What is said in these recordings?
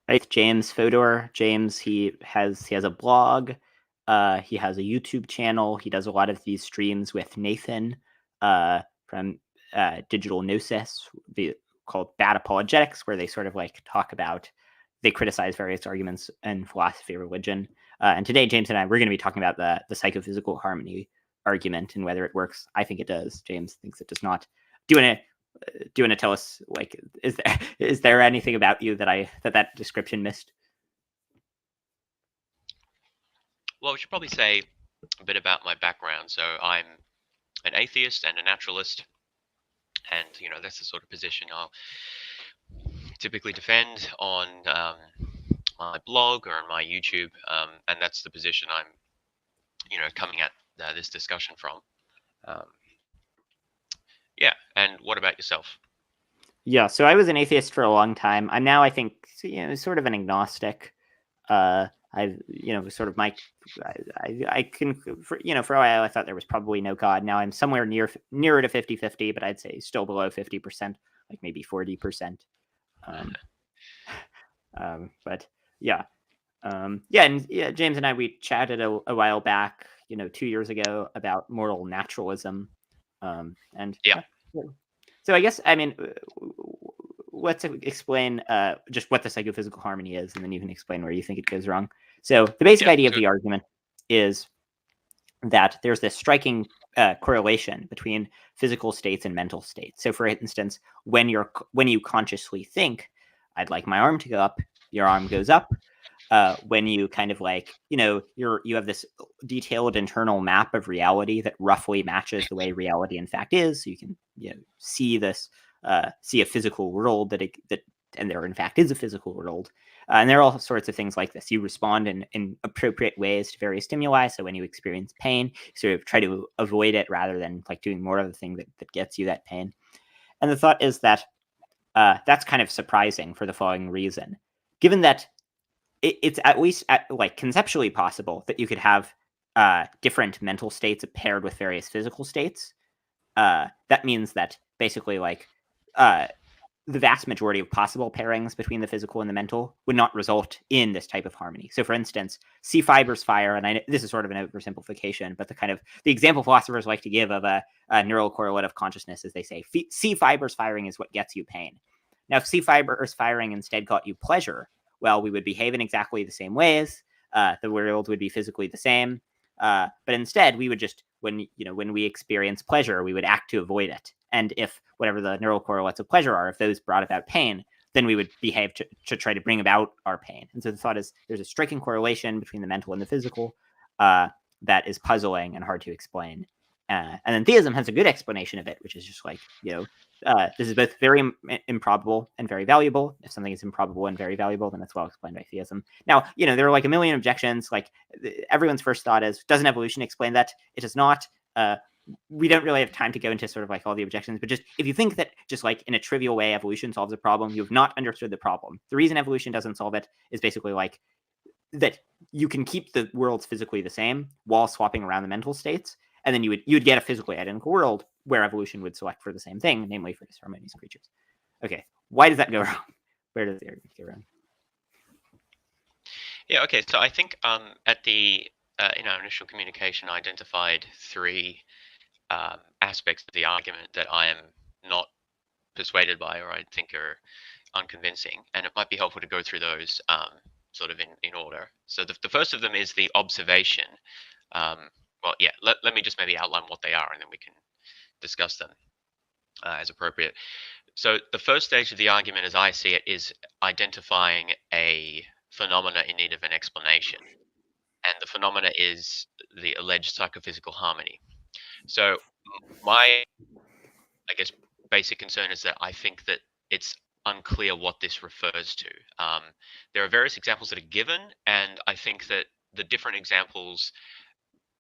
Right, James Fodor. James, he has a blog. He has a YouTube channel. He does a lot of these streams with Nathan from Digital Gnosis, called Bad Apologetics, where they sort of like talk about, they criticize various arguments in philosophy of religion. And today, James and I, we're going to be talking about the psychophysical harmony argument and whether it works. I think it does. James thinks it does not. Do you want to tell us, like, is there anything about you that description missed? Well, we should probably say a bit about my background. So I'm an atheist and a naturalist, and that's the sort of position I'll typically defend on my blog or on my YouTube, and that's the position I'm coming at this discussion from. Um, yeah, and what about yourself? Yeah, so I was an atheist for a long time. I'm now, I think, sort of an agnostic. I've, sort of I can, for a while I thought there was probably no God. Now I'm somewhere nearer to 50-50, but I'd say still below 50%, like maybe 40%. But yeah. James and I, we chatted a while back, 2 years ago, about moral naturalism. And Yeah. So I guess, I mean, let's explain just what the psychophysical harmony is, and then you can explain where you think it goes wrong. So the basic idea of the argument is that there's this striking correlation between physical states and mental states. So, for instance, when you consciously think, "I'd like my arm to go up," your arm goes up. When you kind of like, you have this detailed internal map of reality that roughly matches the way reality in fact is. So you can, see this, see a physical world and there in fact is a physical world. And there are all sorts of things like this. You respond in appropriate ways to various stimuli. So when you experience pain, you sort of try to avoid it rather than like doing more of the thing that gets you that pain. And the thought is that that's kind of surprising for the following reason. Given that it's at least like conceptually possible that you could have different mental states paired with various physical states. That means that basically, like, the vast majority of possible pairings between the physical and the mental would not result in this type of harmony. So, for instance, C fibers fire, and this is sort of an oversimplification, but the example philosophers like to give of a neural correlate of consciousness is they say C fibers firing is what gets you pain. Now, if C fibers firing instead got you pleasure, well, we would behave in exactly the same ways. The world would be physically the same. But instead, we would just, when we experience pleasure, we would act to avoid it. And if whatever the neural correlates of pleasure are, if those brought about pain, then we would behave to try to bring about our pain. And so the thought is there's a striking correlation between the mental and the physical that is puzzling and hard to explain. And then theism has a good explanation of it, which is just like, this is both very improbable and very valuable. If something is improbable and very valuable, then it's well explained by theism. Now, there are like a million objections. Like, everyone's first thought is, doesn't evolution explain that? It does not. We don't really have time to go into sort of like all the objections, but just if you think that just like in a trivial way evolution solves a problem, you have not understood the problem. The reason evolution doesn't solve it is basically like that you can keep the worlds physically the same while swapping around the mental states, and then you'd get a physically identical world where evolution would select for the same thing, namely for disharmonious creatures. Okay, why does that go wrong? Where does the argument go wrong? Yeah, okay, so I think at the in our initial communication, I identified three aspects of the argument that I am not persuaded by, or I think are unconvincing, and it might be helpful to go through those sort of in order. So the first of them is the observation. Well, yeah, let me just maybe outline what they are, and then we can discuss them as appropriate. So the first stage of the argument, as I see it, is identifying a phenomena in need of an explanation. And the phenomena is the alleged psychophysical harmony. So my, I guess, basic concern is that I think that it's unclear what this refers to. There are various examples that are given, and I think that the different examples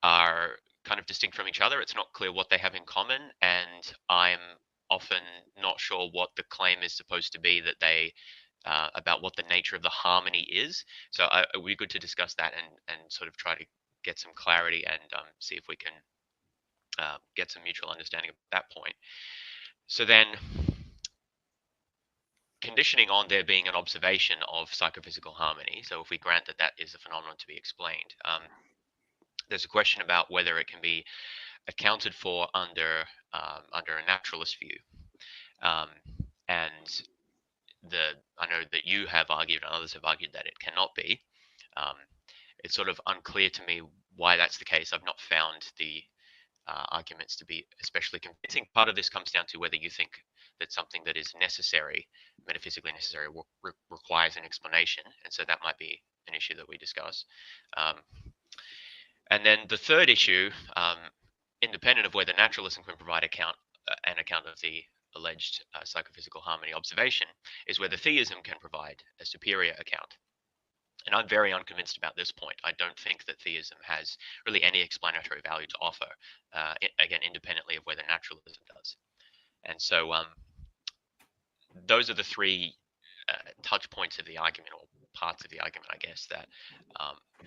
are kind of distinct from each other. It's not clear what they have in common, and I'm often not sure what the claim is supposed to be that they about what the nature of the harmony is. So it would be good to discuss that and sort of try to get some clarity and see if we can get some mutual understanding at that point. So then conditioning on there being an observation of psychophysical harmony. So if we grant that that is a phenomenon to be explained, there's a question about whether it can be accounted for under under a naturalist view. Um, and I know that you have argued and others have argued that it cannot be. Um, it's sort of unclear to me why that's the case. I've not found the arguments to be especially convincing. Part of this comes down to whether you think that something that is necessary, metaphysically necessary, requires an explanation, and so that might be an issue that we discuss. Um, and then the third issue, independent of whether naturalism can provide an account of the alleged psychophysical harmony observation, is whether theism can provide a superior account. And I'm very unconvinced about this point. I don't think that theism has really any explanatory value to offer, again, independently of whether naturalism does. And so those are the three touch points of the argument, or parts of the argument, I guess, that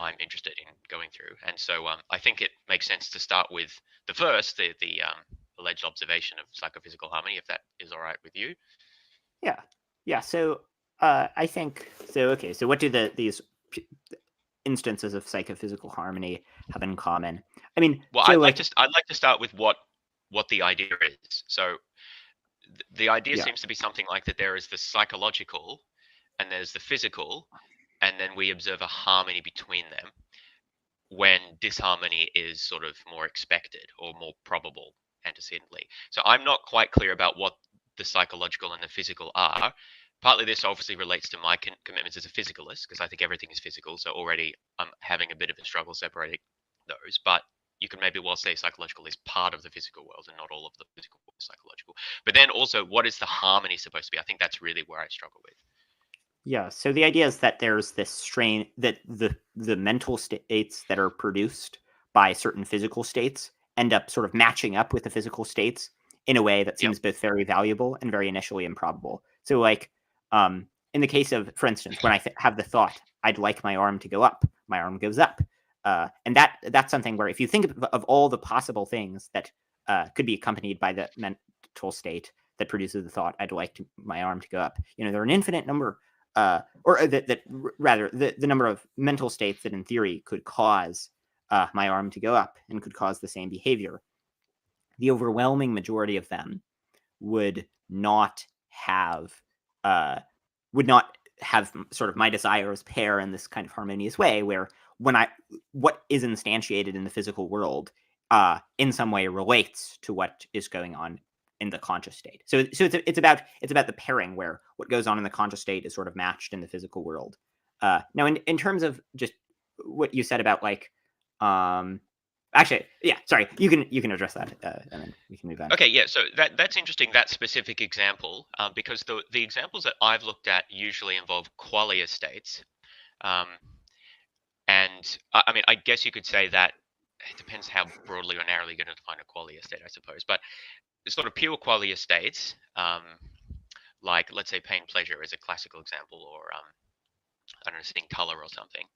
I'm interested in going through. And so I think it makes sense to start with the first, the alleged observation of psychophysical harmony, if that is all right with you. Yeah. So I think so. Okay. So what do these instances of psychophysical harmony have in common? I mean, well, so I'd like to start with what the idea is. So the idea seems to be something like that. There is the psychological, and there's the physical, and then we observe a harmony between them when disharmony is sort of more expected or more probable antecedently. So I'm not quite clear about what the psychological and the physical are. Partly this obviously relates to my commitments as a physicalist, because I think everything is physical. So already I'm having a bit of a struggle separating those. But you can maybe well say psychological is part of the physical world and not all of the physical world is psychological. But then also, what is the harmony supposed to be? I think that's really where I struggle with. Yeah, so the idea is that there's this strain that the mental states that are produced by certain physical states end up sort of matching up with the physical states in a way that seems both very valuable and very initially improbable. So like in the case of, for instance, when I have the thought, I'd like my arm to go up, my arm goes up. And that's something where if you think of all the possible things that could be accompanied by the mental state that produces the thought, I'd like my arm to go up. There are an infinite number or that rather the number of mental states that in theory could cause my arm to go up and could cause the same behavior. The overwhelming majority of them would not have sort of my desires pair in this kind of harmonious way where what is instantiated in the physical world in some way relates to what is going on in the conscious state. So it's about the pairing where what goes on in the conscious state is sort of matched in the physical world. Now, in terms of just what you said about like, actually, yeah, sorry, you can address that, and then we can move on. Okay, yeah, so that's interesting, that specific example, because the examples that I've looked at usually involve qualia states, and I mean, I guess you could say that it depends how broadly or narrowly you're going to define a qualia state, I suppose, but sort of pure qualia states, like let's say pain pleasure is a classical example, or I don't know, seeing color or something.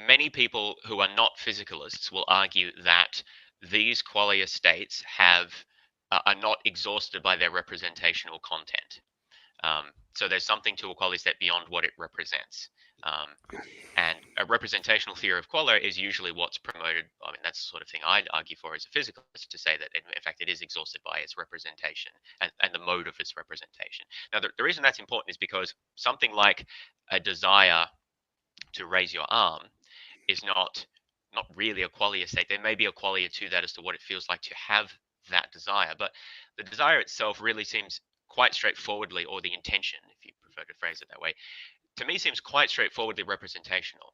Many people who are not physicalists will argue that these qualia states are not exhausted by their representational content. So there's something to a qualia state beyond what it represents. And a representational theory of qualia is usually what's promoted. I mean, that's the sort of thing I'd argue for as a physicalist, to say that, in fact, it is exhausted by its representation and the mode of its representation. Now, the reason that's important is because something like a desire to raise your arm is not really a qualia state. There may be a qualia to that as to what it feels like to have that desire, but the desire itself really seems quite straightforwardly, or the intention, if you prefer to phrase it that way, to me seems quite straightforwardly representational.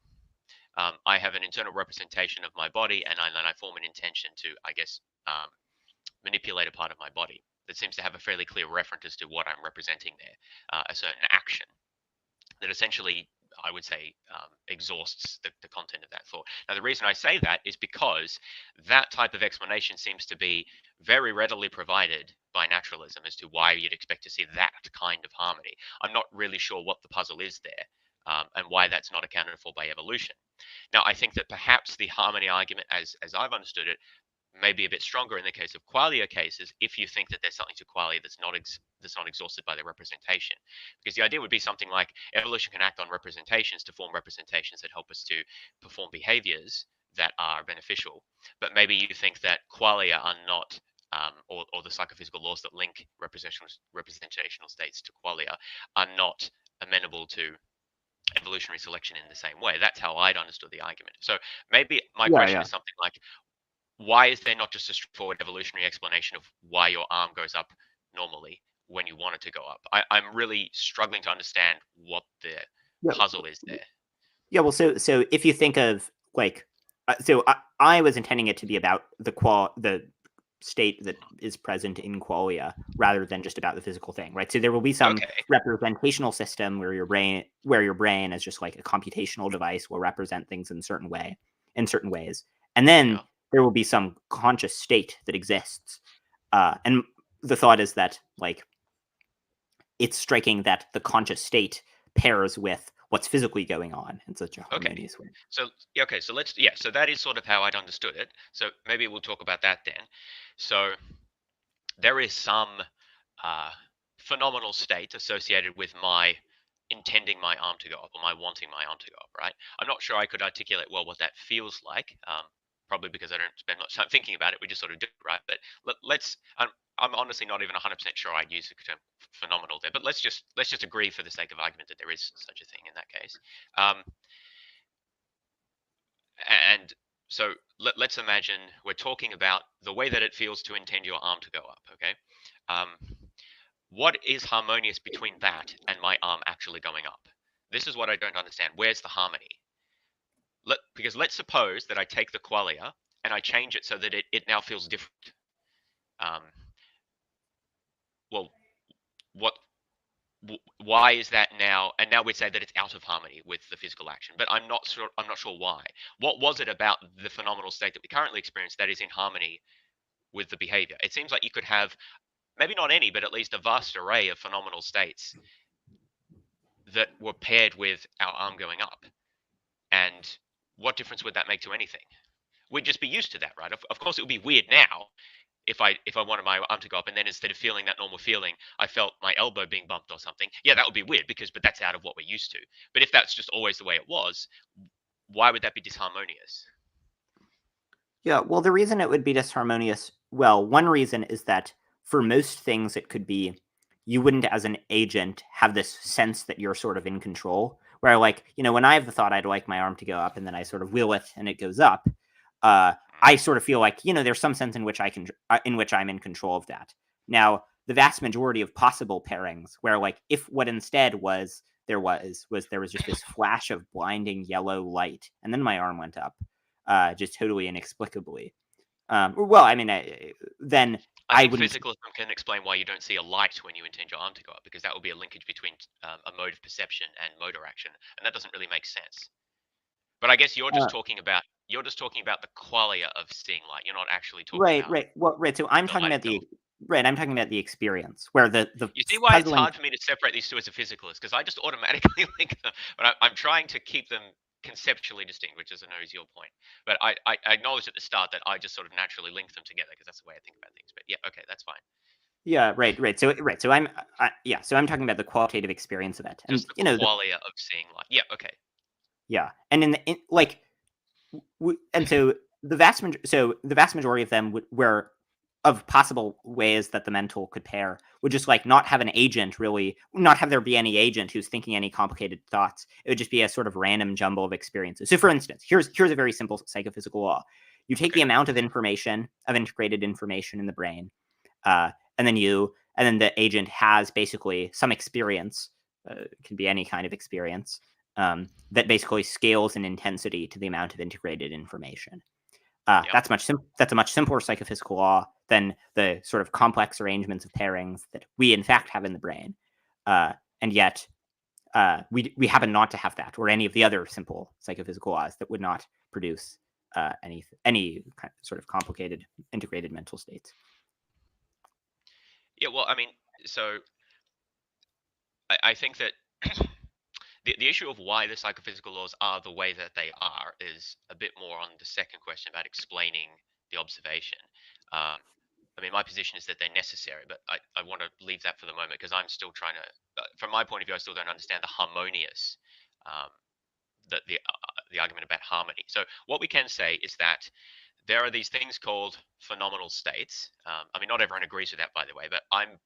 I have an internal representation of my body, and then I form an intention to, I guess, manipulate a part of my body that seems to have a fairly clear reference as to what I'm representing there, a certain action that essentially, I would say, exhausts the content of that thought. Now, the reason I say that is because that type of explanation seems to be very readily provided by naturalism as to why you'd expect to see that kind of harmony. I'm not really sure what the puzzle is there, and why that's not accounted for by evolution. Now, I think that perhaps the harmony argument, as I've understood it, maybe a bit stronger in the case of qualia cases if you think that there's something to qualia that's not exhausted by the representation. Because the idea would be something like evolution can act on representations to form representations that help us to perform behaviors that are beneficial. But maybe you think that qualia are not, or the psychophysical laws that link representational states to qualia are not amenable to evolutionary selection in the same way. That's how I'd understood the argument. So maybe my Yeah, question yeah. is something like, why is there not just a straightforward evolutionary explanation of why your arm goes up normally when you want it to go up? I'm really struggling to understand what the Yeah. puzzle is there. Yeah, well, so if you think of like, so I was intending it to be about the state that is present in qualia rather than just about the physical thing, right? So there will be some Okay. representational system where your brain is just like a computational device will represent things in certain ways, and then Yeah. there will be some conscious state that exists, and the thought is that like it's striking that the conscious state pairs with what's physically going on in such a Okay. harmonious way. So okay, so so that is sort of how I'd understood it. So maybe we'll talk about that then. So there is some uh, phenomenal state associated with my intending my arm to go up or my wanting my arm to go up, right? I'm not sure I could articulate well what that feels like, probably because I don't spend much time thinking about it. We just sort of do it, right? But let's. I'm honestly not even 100% sure I'd use the term phenomenal there, but let's just agree for the sake of argument that there is such a thing in that case. Um, and so let's imagine we're talking about the way that it feels to intend your arm to go up, okay? Um, what is harmonious between that and my arm actually going up? This is what I don't understand. Where's the harmony? Because let's suppose that I take the qualia and I change it so that it now feels different. Um, well, what? Why is that now? And now we say that it's out of harmony with the physical action, but I'm not sure. I'm not sure why. What was it about the phenomenal state that we currently experience that is in harmony with the behavior? It seems like you could have maybe not any, but at least a vast array of phenomenal states that were paired with our arm going up. And what difference would that make to anything? We'd just be used to that, right? Of course, it would be weird now if I wanted my arm to go up and then instead of feeling that normal feeling, I felt my elbow being bumped or something. Yeah, that would be weird but that's out of what we're used to. But if that's just always the way it was, why would that be disharmonious? Yeah, well, the reason it would be disharmonious, well, one reason is that for most things, it could be you wouldn't, as an agent, have this sense that you're sort of in control. Where, like, when I have the thought I'd like my arm to go up and then I sort of will it and it goes up, I sort of feel like, there's some sense in which I'm in control of that. Now, the vast majority of possible pairings where, like, if what instead there was just this flash of blinding yellow light and then my arm went up, just totally inexplicably. Well, I mean, then I I think wouldn't. physicalism can explain why you don't see a light when you intend your arm to go up, because that would be a linkage between a mode of perception and motor action, and that doesn't really make sense. But I guess Uh, you're just talking about the qualia of seeing light. You're not actually talking right, about right. Well, right. So I'm the talking light about itself. I'm talking about the experience where the You see why it's puzzling. hard for me to separate these two as a physicalist, because I just automatically link them, but I'm trying to keep them conceptually distinct, which is, I know, is your point. But I acknowledged at the start that I just sort of naturally link them together because that's the way I think about things. But yeah, okay, that's fine. Yeah, right, right. So yeah. So I'm talking about the qualitative experience of it, and Just the qualia of seeing light. Yeah, okay. yeah, and like and so the vast majority of them were of possible ways that the mental could pair would just like not have an agent, really not have there be any agent who's thinking any complicated thoughts. It would just be a sort of random jumble of experiences. So for instance, here's a very simple psychophysical law. You take the Okay. amount of integrated information in the brain, uh, and then the agent has basically some experience. It can be any kind of experience, that basically scales in intensity to the amount of integrated information. Yep. That's a much simpler psychophysical law than the sort of complex arrangements of pairings that we in fact have in the brain, and yet we happen not to have that or any of the other simple psychophysical laws that would not produce any kind of sort of complicated integrated mental states. Yeah, well, I mean, so I think that the issue of why the psychophysical laws are the way that they are is a bit more on the second question about explaining the observation. I mean, my position is that they're necessary, but I want to leave that for the moment because I'm still trying to, from my point of view, I still don't understand the harmonious, um, the argument about harmony. So what we can say is that there are these things called phenomenal states. I mean, not everyone agrees with that, by the way, but I'm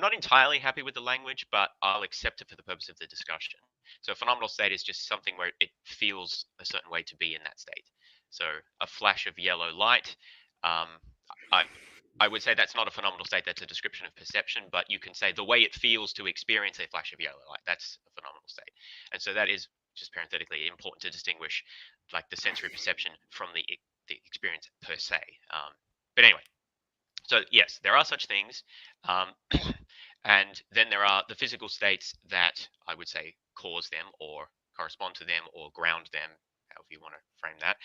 not entirely happy with the language, but I'll accept it for the purpose of the discussion. So a phenomenal state is just something where it feels a certain way to be in that state. So a flash of yellow light, um, I, I would say that's not a phenomenal state. That's a description of perception, but you can say the way it feels to experience a flash of yellow light. That's a phenomenal state. And so that is just parenthetically important to distinguish like the sensory perception from the experience per se. But anyway, so yes, there are such things. Um, and then there are the physical states that I would say cause them or correspond to them or ground them, however you want to frame that.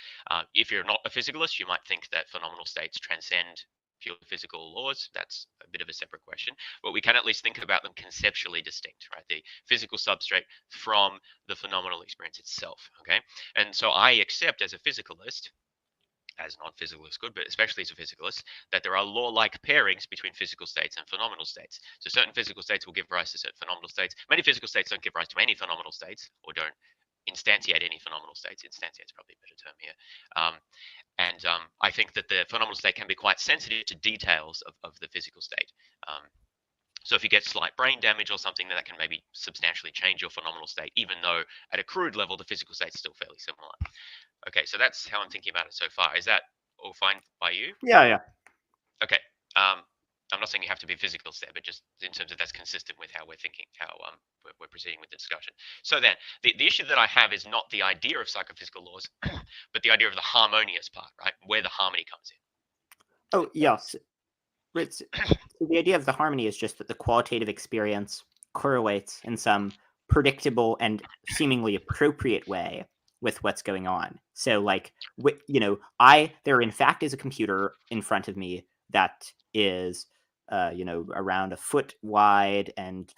If you're not a physicalist, you might think that phenomenal states transcend pure physical laws. That's a bit of a separate question, but we can at least think about them conceptually distinct, right? The physical substrate from the phenomenal experience itself, okay? And so I accept as a physicalist, as non-physicalists could, but especially as a physicalist, that there are law-like pairings between physical states and phenomenal states. So certain physical states will give rise to certain phenomenal states. Many physical states don't give rise to any phenomenal states or don't instantiate any phenomenal states. Instantiate is probably a better term here. I think that the phenomenal state can be quite sensitive to details of the physical state. So if you get slight brain damage or something, then that can maybe substantially change your phenomenal state, even though at a crude level, the physical state is still fairly similar. Okay, so that's how I'm thinking about it so far. Is that all fine by you? Yeah. Okay. I'm not saying you have to be a physicalist there, but just in terms of that's consistent with how we're thinking, how we're proceeding with the discussion. So then, the issue that I have is not the idea of psychophysical laws, but the idea of the harmonious part, right? Where the harmony comes in. Oh, yes. So the idea of the harmony is just that the qualitative experience correlates in some predictable and seemingly appropriate way with what's going on. So, like, there in fact is a computer in front of me that is, around a foot wide and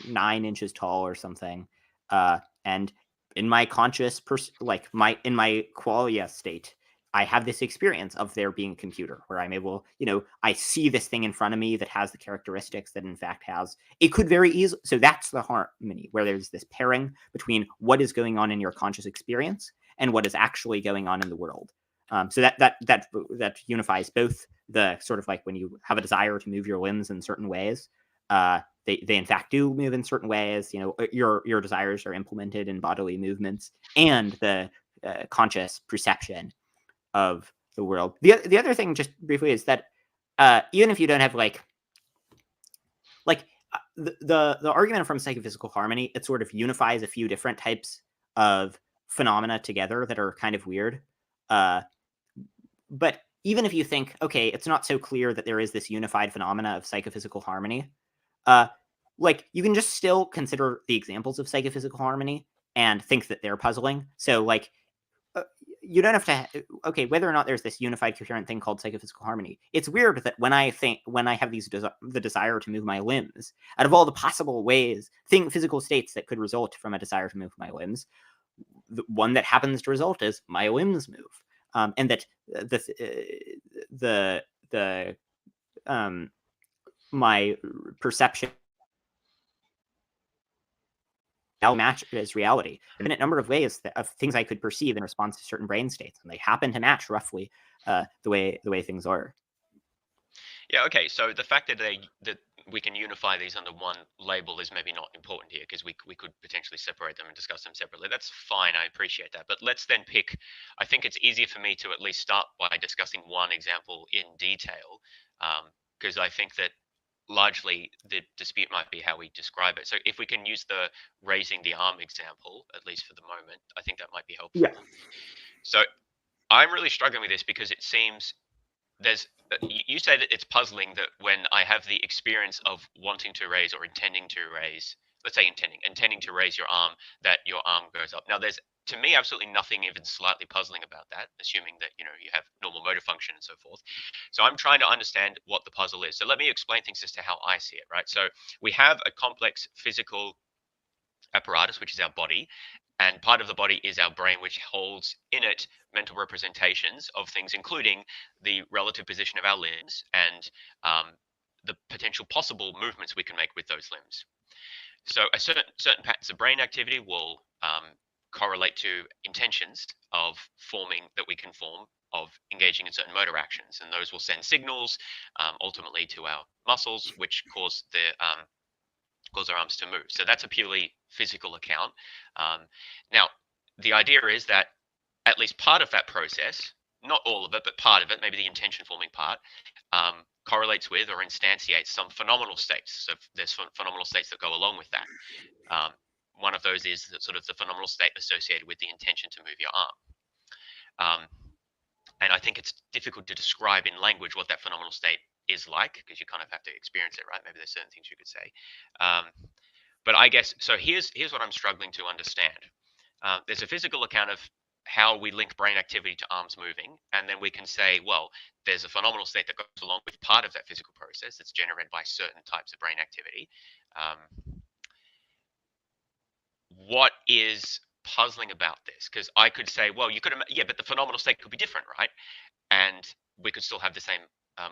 9 inches tall or something. And in my conscious, in my qualia state, I have this experience of there being a computer where I'm able, I see this thing in front of me that has the characteristics that in fact has. It could very easily. So that's the harmony where there's this pairing between what is going on in your conscious experience and what is actually going on in the world. So that unifies both the sort of like when you have a desire to move your limbs in certain ways. They in fact do move in certain ways. Your desires are implemented in bodily movements, and the conscious perception of the world. The other thing, just briefly, is that even if you don't have the argument from psychophysical harmony, it sort of unifies a few different types of phenomena together that are kind of weird. But even if you think, okay, it's not so clear that there is this unified phenomena of psychophysical harmony, you can just still consider the examples of psychophysical harmony and think that they're puzzling. So you don't have to, whether or not there's this unified coherent thing called psychophysical harmony, it's weird that when I have the desire to move my limbs, out of all the possible ways, physical states that could result from a desire to move my limbs, the one that happens to result is my limbs move. And that my perception match as reality. There are a number of ways of things I could perceive in response to certain brain states, and they happen to match roughly the way things are. Yeah. Okay. So the fact that we can unify these under one label is maybe not important here because we could potentially separate them and discuss them separately. That's fine. I appreciate that. But let's then pick. I think it's easier for me to at least start by discussing one example in detail because I think that largely the dispute might be how we describe it. So if we can use the raising the arm example, at least for the moment, I think that might be helpful. Yeah. So I'm really struggling with this because it seems you say that it's puzzling that when I have the experience of wanting to raise or intending to raise, let's say intending to raise your arm, that your arm goes up. Now there's to me absolutely nothing even slightly puzzling about that, assuming that you have normal motor function and so forth. So I'm trying to understand what the puzzle is. So let me explain things as to how I see it, right? So we have a complex physical apparatus, which is our body, and part of the body is our brain, which holds in it mental representations of things, including the relative position of our limbs and the potential possible movements we can make with those limbs. So a certain patterns of brain activity will correlate to intentions of forming that we can form of engaging in certain motor actions, and those will send signals ultimately to our muscles, which cause our arms to move. So that's a purely physical account. Now, the idea is that at least part of that process, not all of it, but part of it, maybe the intention forming part, correlates with or instantiates some phenomenal states. So there's phenomenal states that go along with that. One of those is sort of the phenomenal state associated with the intention to move your arm. And I think it's difficult to describe in language what that phenomenal state is like, because you kind of have to experience it, right? Maybe there's certain things you could say. But I guess, so here's what I'm struggling to understand. There's a physical account of how we link brain activity to arms moving, and then we can say, well, there's a phenomenal state that goes along with part of that physical process that's generated by certain types of brain activity. What is puzzling about this? Because I could say, well, you could, yeah, but the phenomenal state could be different, right? And we could still have the same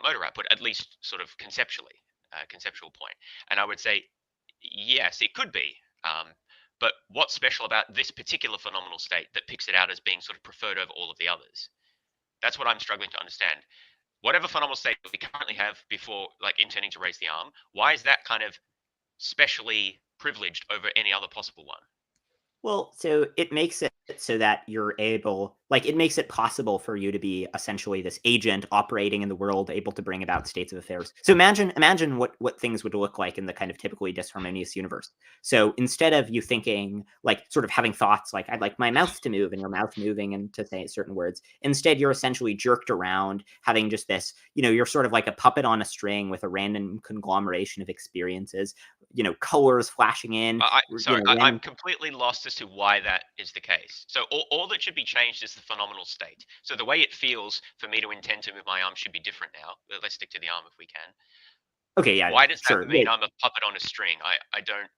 motor output, at least sort of conceptually, conceptual point. And I would say, yes, it could be. But what's special about this particular phenomenal state that picks it out as being sort of preferred over all of the others? That's what I'm struggling to understand. Whatever phenomenal state we currently have before, like intending to raise the arm, why is that kind of specially privileged over any other possible one? Well, so it makes it so that you're able, like, it makes it possible for you to be essentially this agent operating in the world, able to bring about states of affairs. So imagine what things would look like in the kind of typically disharmonious universe. So instead of you thinking, like, sort of having thoughts like, I'd like my mouth to move, and your mouth moving and to say certain words, instead you're essentially jerked around, having just this, you're sort of like a puppet on a string with a random conglomeration of experiences, colors flashing in. Sorry, I'm Random. completely lost as to why that is the case. So all that should be changed is the phenomenal state. So the way it feels for me to intend to move my arm should be different now. Let's stick to the arm if we can. Okay, yeah, Why does that sure. mean I'm a puppet on a string? I don't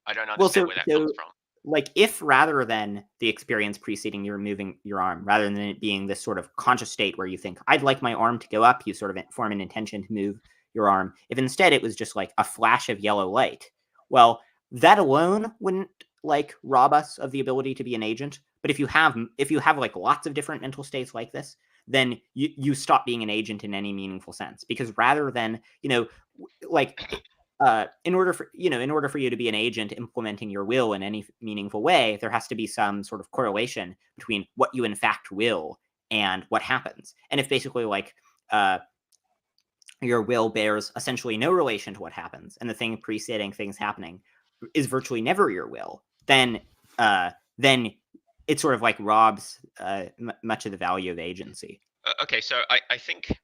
Well, understand so where that comes so from. like if rather than the experience preceding you removing your arm, rather than it being this sort of conscious state where you think, I'd like my arm to go up, you sort of form an intention to move your arm. If instead it was just like a flash of yellow light, well, that alone wouldn't like rob us of the ability to be an agent. But if you have like lots of different mental states like this, then you stop being an agent in any meaningful sense. Because rather than, like in order for you to be an agent implementing your will in any meaningful way, there has to be some sort of correlation between what you in fact will and what happens. And if basically like your will bears essentially no relation to what happens, and the thing preceding things happening is virtually never your will, then it sort of like robs much of the value of agency. Okay, so I think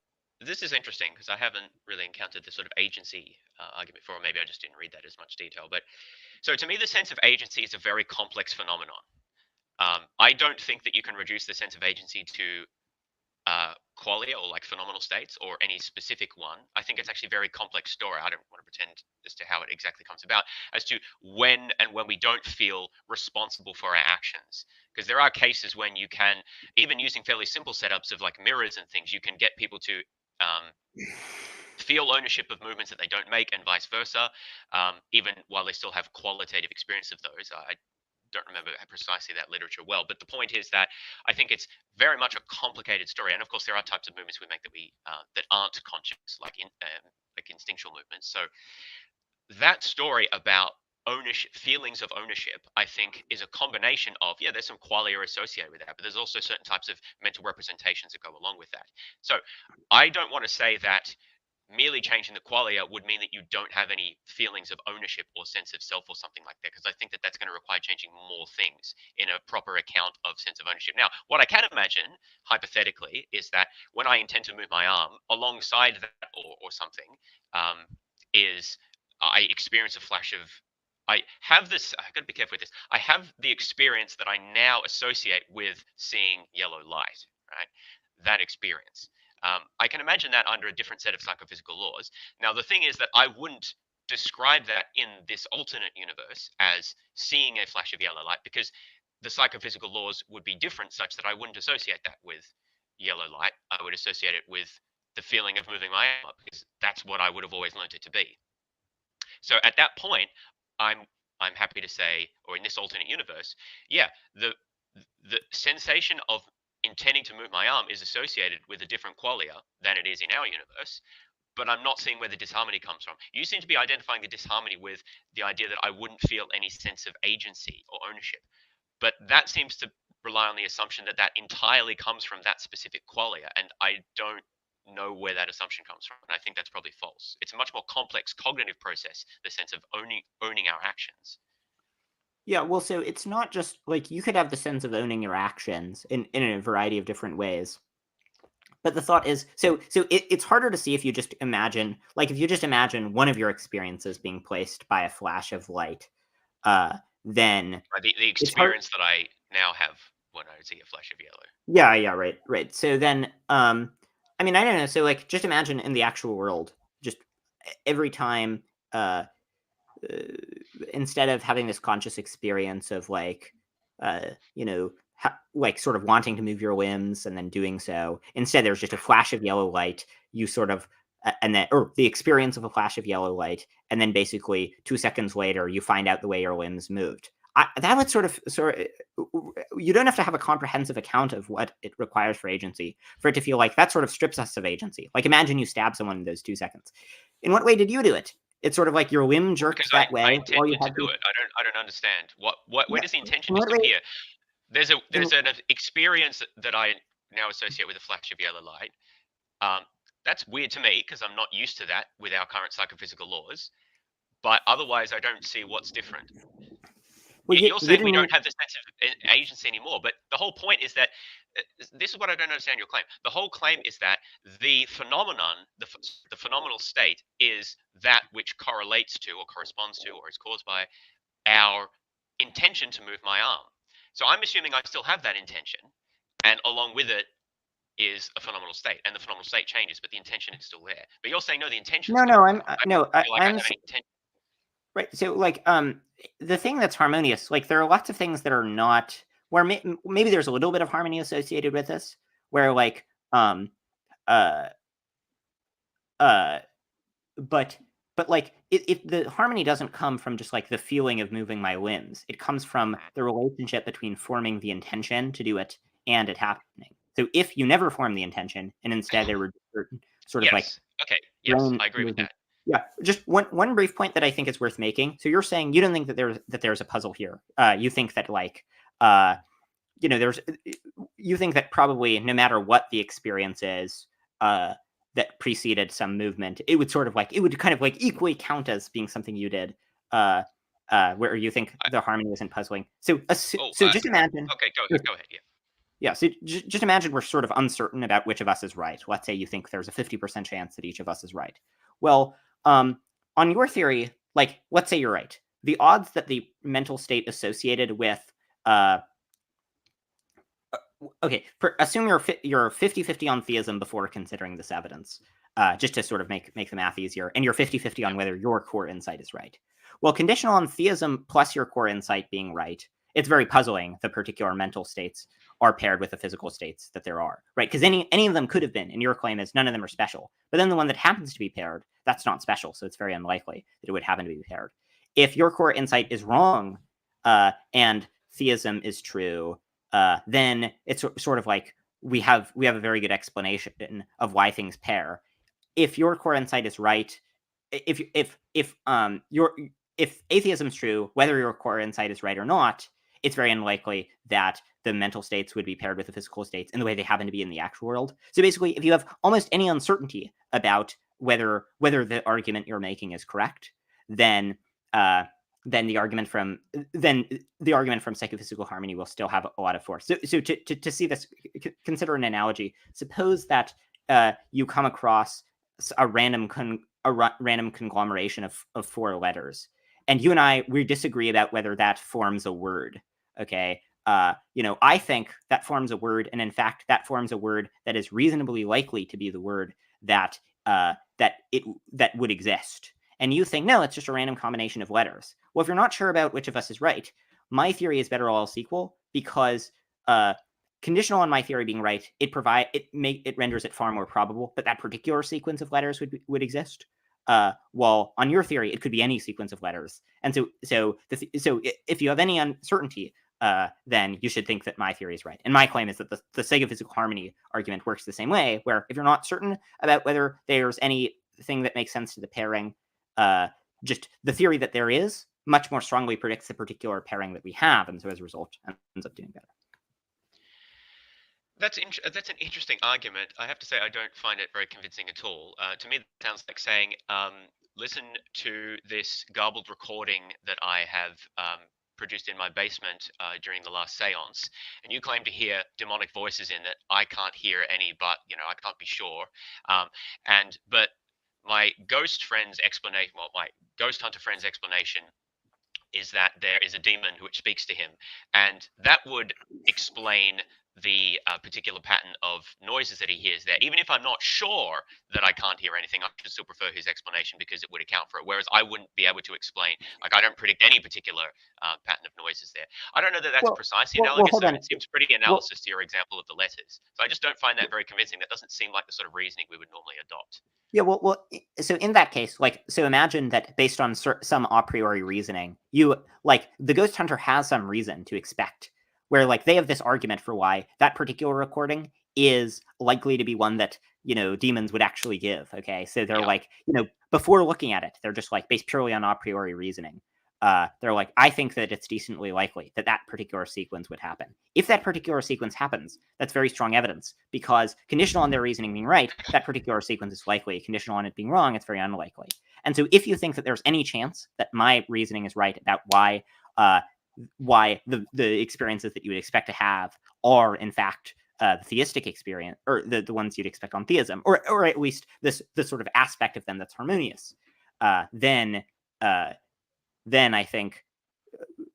this is interesting because I haven't really encountered this sort of agency argument before. Maybe I just didn't read that as much detail. But so to me, the sense of agency is a very complex phenomenon. I don't think that you can reduce the sense of agency to qualia or like phenomenal states or any specific one. I think it's actually a very complex story. I don't want to pretend as to how it exactly comes about, as to when and when we don't feel responsible for our actions. Because there are cases when you can, even using fairly simple setups of like mirrors and things, you can get people to feel ownership of movements that they don't make and vice versa, even while they still have qualitative experience of those. I don't remember precisely that literature well, but the point is that I think it's very much a complicated story. And of course, there are types of movements we make that that aren't conscious, like instinctual movements. So that story about ownership, feelings of ownership, I think is a combination of, yeah, there's some qualia associated with that, but there's also certain types of mental representations that go along with that. So I don't want to say that merely changing the qualia would mean that you don't have any feelings of ownership or sense of self or something like that, because I think that that's going to require changing more things in a proper account of sense of ownership. Now, what I can imagine hypothetically is that when I intend to move my arm alongside that or something, is I experience a flash of, I have this, I gotta be careful with this. I have the experience that I now associate with seeing yellow light, right? That experience. I can imagine that under a different set of psychophysical laws. Now, the thing is that I wouldn't describe that in this alternate universe as seeing a flash of yellow light, because the psychophysical laws would be different such that I wouldn't associate that with yellow light. I would associate it with the feeling of moving my arm up, because that's what I would have always learned it to be. So at that point, I'm happy to say, or in this alternate universe, yeah, the sensation of intending to move my arm is associated with a different qualia than it is in our universe, but I'm not seeing where the disharmony comes from. You seem to be identifying the disharmony with the idea that I wouldn't feel any sense of agency or ownership. But that seems to rely on the assumption that that entirely comes from that specific qualia, and I don't know where that assumption comes from. And I think that's probably false. It's a much more complex cognitive process, the sense of owning our actions. Yeah, well, so it's not just like you could have the sense of owning your actions in a variety of different ways. But the thought is, it's harder to see if you just imagine, like if you just imagine one of your experiences being placed by a flash of light, then The it's hard. experience that I now have when I see a flash of yellow. Yeah, right. So then, I mean, I don't know. So like, just imagine in the actual world, just every time, uh, instead of having this conscious experience of like, like sort of wanting to move your limbs and then doing so, instead there's just a flash of yellow light. You sort of, and then, or the experience of a flash of yellow light, and then basically 2 seconds later, you find out the way your limbs moved. That would sort of, you don't have to have a comprehensive account of what it requires for agency for it to feel like that sort of strips us of agency. Like imagine you stab someone in those 2 seconds. In what way did you do it? It's sort of like your limb jerked Because that I way while you intended to had do the. it. I don't understand where Yeah, does the intention in what way? disappear? There's In, an experience that I now associate with a flash of yellow light. That's weird to me because I'm not used to that with our current psychophysical laws. But otherwise, I don't see what's different. well, You're you saying we didn't. don't have the sense of agency anymore, but the whole point is that this is what I don't understand your claim. The whole claim is that the phenomenon, the phenomenal state, is that which correlates to or corresponds to or is caused by our intention to move my arm. So I'm assuming I still have that intention, and along with it is a phenomenal state, and the phenomenal state changes, but the intention is still there. But you're saying no, the intention's No, gone. no, I'm I no, feel like I I'm have any intention. right. So like, the thing that's harmonious, like there are lots of things that are not where maybe there's a little bit of harmony associated with this, where like, uh, uh, but like if the harmony doesn't come from just like the feeling of moving my limbs, it comes from the relationship between forming the intention to do it and it happening. So if you never form the intention and instead there were sort of like Yes. Okay. Yes, brain I agree with movement. that. Yeah, just one brief point that I think is worth making. So you're saying you don't think that there's a puzzle here. You think that like, there's, you think that probably no matter what the experience is, that preceded some movement, it would sort of like, it would kind of like equally count as being something you did, where you think I, the harmony isn't puzzling. So oh, so just imagine. okay. Go ahead. Go ahead. Yeah. Yeah, so just imagine we're sort of uncertain about which of us is right. Let's say you think there's a 50% chance that each of us is right. Well, on your theory, like, let's say you're right. The odds that the mental state associated with, okay, assume you're 50-50 on theism before considering this evidence, just to sort of make the math easier, and you're 50-50 on whether your core insight is right. Well, conditional on theism plus your core insight being right, it's very puzzling the particular mental states are paired with the physical states that there are, right? Because any of them could have been, and your claim is none of them are special. But then the one that happens to be paired, that's not special, so it's very unlikely that it would happen to be paired. If your core insight is wrong, and theism is true, then it's sort of like we have a very good explanation of why things pair. If your core insight is right, if atheism is true, whether your core insight is right or not, it's very unlikely that the mental states would be paired with the physical states in the way they happen to be in the actual world. So basically, if you have almost any uncertainty about whether the argument you're making is correct, then the argument from psychophysical harmony will still have a lot of force. So to see this, consider an analogy. Suppose that you come across a random conglomeration of 4 letters, and you and we disagree about whether that forms a word. Okay, I think that forms a word, and in fact, that forms a word that is reasonably likely to be the word that would exist. and you think, no, it's just a random combination of letters. Well, if you're not sure about which of us is right, my theory is better all else equal, because conditional on my theory being right, it renders it far more probable that that particular sequence of letters would exist. While on your theory, it could be any sequence of letters. And so if you have any uncertainty, then you should think that my theory is right. And my claim is that the psychophysical harmony argument works the same way, where if you're not certain about whether there's anything that makes sense to the pairing, just the theory that there is much more strongly predicts the particular pairing that we have, and so as a result, ends up doing better. That's an interesting argument. I have to say I don't find it very convincing at all. To me, it sounds like saying, listen to this garbled recording that I have produced in my basement during the last seance, and you claim to hear demonic voices in it. I can't hear any, but I can't be sure. But my ghost friend's explanation, well, my ghost hunter friend's explanation is that there is a demon which speaks to him, and that would explain the particular pattern of noises that he hears there. Even if I'm not sure that I can't hear anything, I should still prefer his explanation because it would account for it. Whereas I wouldn't be able to explain, like I don't predict any particular pattern of noises there. I don't know that that's precisely analogous. It seems pretty analogous to your example of the letters. So I just don't find that very convincing. That doesn't seem like the sort of reasoning we would normally adopt. Yeah, so in that case, so imagine that based on some a priori reasoning, the ghost hunter has some reason to expect, where they have this argument for why that particular recording is likely to be one that demons would actually give. Okay, so they're before looking at it, they're just based purely on a priori reasoning. They're I think that it's decently likely that that particular sequence would happen. If that particular sequence happens, that's very strong evidence, because conditional on their reasoning being right, that particular sequence is likely. Conditional on it being wrong, it's very unlikely. And so if you think that there's any chance that my reasoning is right about why the experiences that you would expect to have are in fact the theistic experience, or the ones you'd expect on theism, or at least this sort of aspect of them that's harmonious, then I think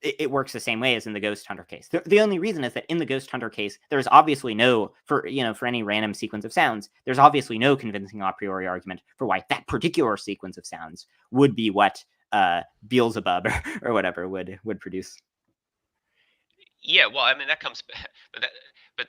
it works the same way as in the ghost hunter case. The only reason is that in the ghost hunter case, there's obviously for any random sequence of sounds, there's obviously no convincing a priori argument for why that particular sequence of sounds would be what Beelzebub or whatever would produce. Yeah, well, I mean that comes, but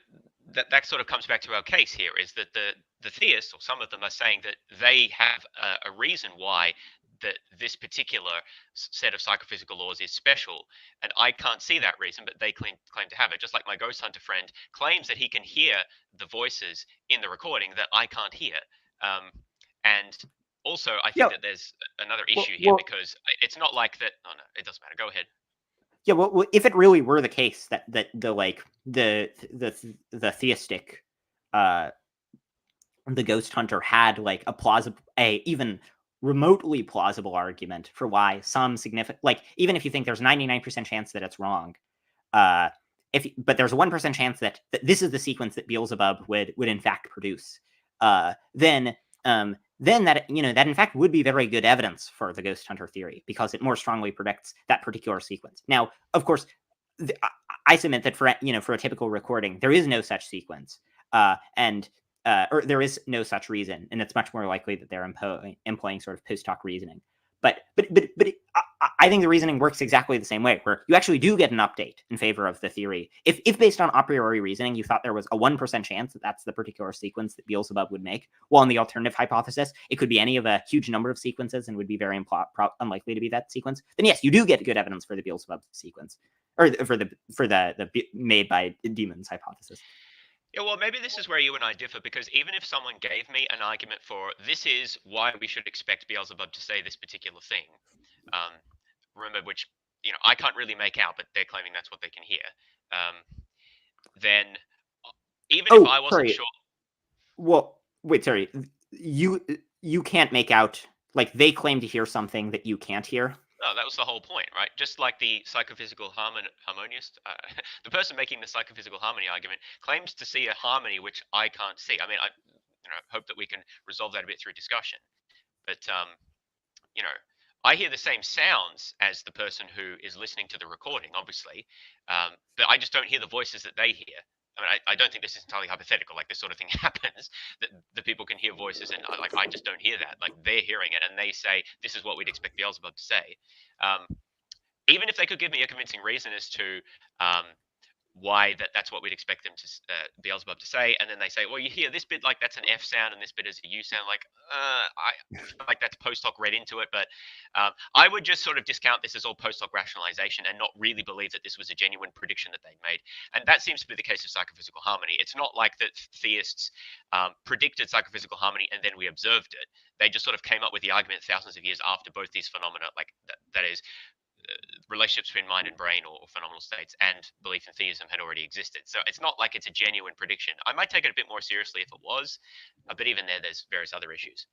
that sort of comes back to our case here, is that the theists, or some of them, are saying that they have a reason why that this particular set of psychophysical laws is special, and I can't see that reason, but they claim to have it. Just like my ghost hunter friend claims that he can hear the voices in the recording that I can't hear, and also I think that there's another issue here, because it's not like that. Oh no, it doesn't matter. Go ahead. Yeah, well, if it really were the case that the theistic, the ghost hunter had a even remotely plausible argument for why some significant, even if you think there's 99% chance that it's wrong, but there's a 1% chance that this is the sequence that Beelzebub would in fact produce, then that that in fact would be very good evidence for the ghost hunter theory, because it more strongly predicts that particular sequence. Now, of course, I submit that for a typical recording, there is no such sequence, or there is no such reason, and it's much more likely that they're employing sort of post hoc reasoning. But I think the reasoning works exactly the same way, where you actually do get an update in favor of the theory. If based on a priori reasoning, you thought there was a 1% chance that that's the particular sequence that Beelzebub would make, while in the alternative hypothesis, it could be any of a huge number of sequences and would be very unlikely to be that sequence, then yes, you do get good evidence for the Beelzebub sequence, or for the made by demons hypothesis. Yeah, well, maybe this is where you and I differ, because even if someone gave me an argument for this is why we should expect Beelzebub to say this particular thing, remember, which I can't really make out, but they're claiming that's what they can hear, then even if I wasn't sure. Well, wait, sorry, you can't make out, they claim to hear something that you can't hear. No, that was the whole point, right? Just like the psychophysical harmonist, the person making the psychophysical harmony argument claims to see a harmony which I can't see. I mean, I hope that we can resolve that a bit through discussion. But I hear the same sounds as the person who is listening to the recording, obviously, but I just don't hear the voices that they hear. I mean, I don't think this is entirely hypothetical. Like, this sort of thing happens, that the people can hear voices, and I just don't hear that. Like, they're hearing it, and they say, this is what we'd expect Beelzebub to say. Um, Even if they could give me a convincing reason as to um, why that's what we'd expect them to Beelzebub to say, and then they say, well, you hear this bit like that's an F sound and this bit is a U sound. Like, I feel like that's post hoc read into it, but I would just sort of discount this as all post hoc rationalization and not really believe that this was a genuine prediction that they made. And that seems to be the case of psychophysical harmony. It's not like that theists predicted psychophysical harmony and then we observed it. They just sort of came up with the argument thousands of years after both these phenomena, like that is relationships between mind and brain, or phenomenal states, and belief in theism had already existed. So it's not like it's a genuine prediction. I might take it a bit more seriously if it was, but even there's various other issues.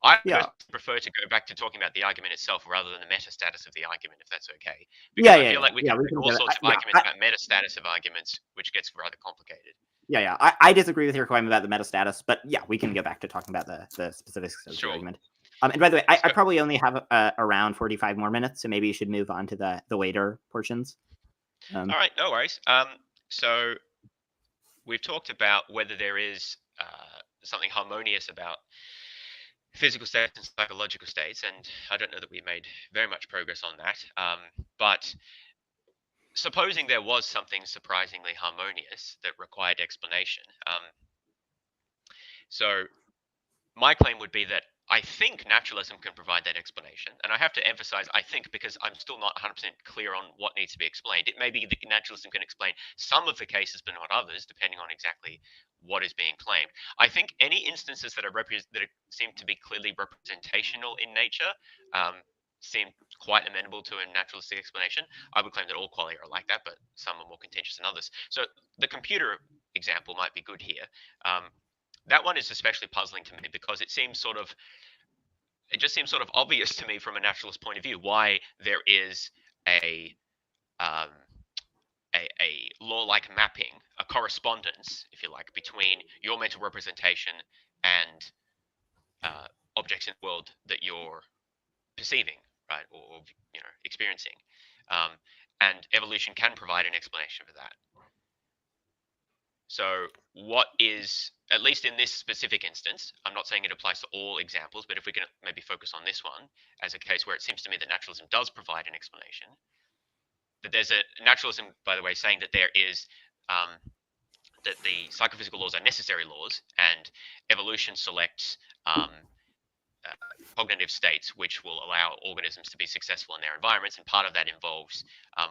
I personally prefer to go back to talking about the argument itself rather than the meta status of the argument, if that's okay. Because I feel like we can make all sorts of arguments about meta status of arguments, which gets rather complicated. I disagree with your claim about the meta status, but yeah, we can get back to talking about the specifics of the argument. And by the way, I probably only have around 45 more minutes, so maybe you should move on to the later portions. All right, no worries. So we've talked about whether there is something harmonious about physical states and psychological states, and I don't know that we made very much progress on that. But supposing there was something surprisingly harmonious that required explanation, so my claim would be that I think naturalism can provide that explanation. And I have to emphasize, I think, because I'm still not 100% clear on what needs to be explained. It may be that naturalism can explain some of the cases, but not others, depending on exactly what is being claimed. I think any instances that seem to be clearly representational in nature seem quite amenable to a naturalistic explanation. I would claim that all qualia are like that, but some are more contentious than others. So the computer example might be good here. That one is especially puzzling to me because it just seems sort of obvious to me from a naturalist point of view why there is a law-like mapping, a correspondence, if you like, between your mental representation and objects in the world that you're perceiving, right, or experiencing, and evolution can provide an explanation for that. So what is, at least in this specific instance, I'm not saying it applies to all examples, but if we can maybe focus on this one as a case where it seems to me that naturalism does provide an explanation, that there's a naturalism, by the way, saying that there is, that the psychophysical laws are necessary laws and evolution selects cognitive states which will allow organisms to be successful in their environments, and part of that involves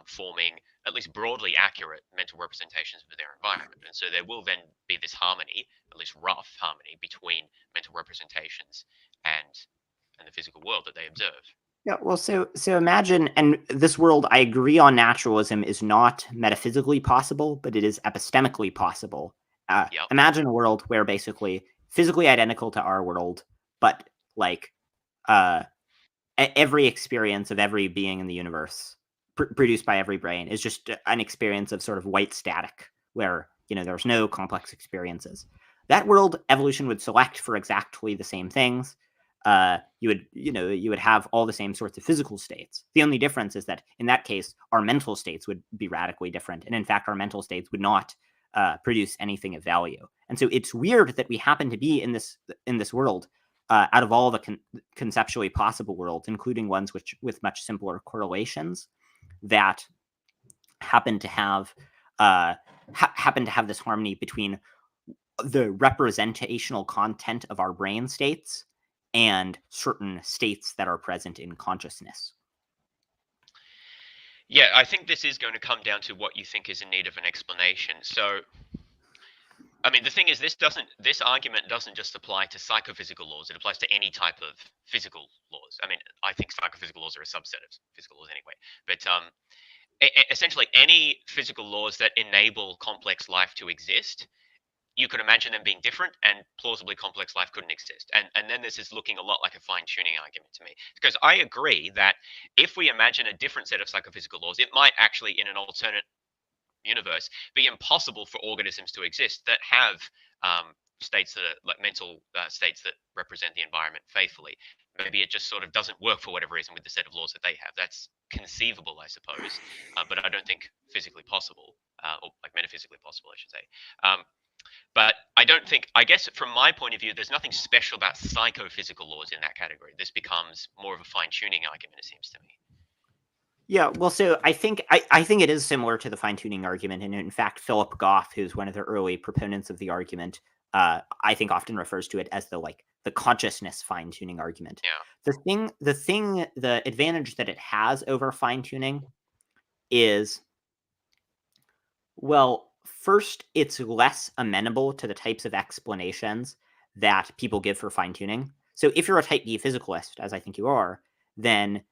forming at least broadly accurate mental representations of their environment. And so there will then be this harmony, at least rough harmony, between mental representations and the physical world that they observe. Yeah, well, so imagine, and this world, I agree on naturalism is not metaphysically possible, but it is epistemically possible. Imagine a world where basically physically identical to our world, but like every experience of every being in the universe produced by every brain is just an experience of sort of white static where, there's no complex experiences. That world, evolution would select for exactly the same things. You would have all the same sorts of physical states. The only difference is that in that case, our mental states would be radically different. And in fact, our mental states would not produce anything of value. And so it's weird that we happen to be in this world out of all the conceptually possible worlds, including ones with much simpler correlations, that happen to have this harmony between the representational content of our brain states and certain states that are present in consciousness. Yeah, I think this is going to come down to what you think is in need of an explanation. So, I mean, the thing is, this argument doesn't just apply to psychophysical laws. It applies to any type of physical laws. I mean, I think psychophysical laws are a subset of physical laws anyway. But essentially, any physical laws that enable complex life to exist, you could imagine them being different, and plausibly complex life couldn't exist. And then this is looking a lot like a fine-tuning argument to me. Because I agree that if we imagine a different set of psychophysical laws, it might actually, in an alternate universe, be impossible for organisms to exist that have states that are like mental states that represent the environment faithfully. Maybe it just sort of doesn't work for whatever reason with the set of laws that they have. That's conceivable, I suppose, but I don't think physically possible, or like metaphysically possible, I should say. But I don't think, I guess from my point of view, there's nothing special about psychophysical laws in that category. This becomes more of a fine-tuning argument, it seems to me. Yeah, well, so I think it is similar to the fine-tuning argument, and in fact, Philip Goff, who's one of the early proponents of the argument, I think often refers to it as the consciousness fine-tuning argument. Yeah. The advantage that it has over fine-tuning is, well, first, it's less amenable to the types of explanations that people give for fine-tuning. So if you're a type B physicalist, as I think you are, then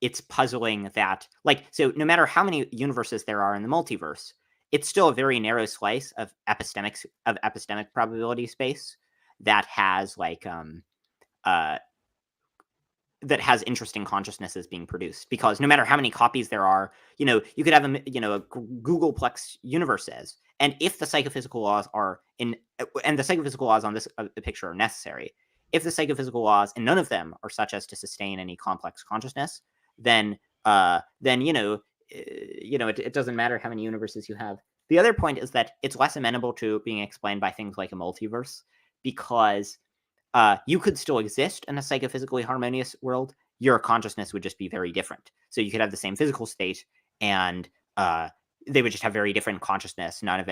it's puzzling that, so no matter how many universes there are in the multiverse, it's still a very narrow slice of epistemic probability space that has that has interesting consciousnesses being produced, because no matter how many copies there are, you could have a Googleplex universes, and if the psychophysical laws are in, and the psychophysical laws on this picture are necessary, if the psychophysical laws and none of them are such as to sustain any complex consciousness, then it doesn't matter how many universes you have. The other point is that it's less amenable to being explained by things like a multiverse, because you could still exist in a psychophysically harmonious world. Your consciousness would just be very different. So you could have the same physical state, and they would just have very different consciousness. None of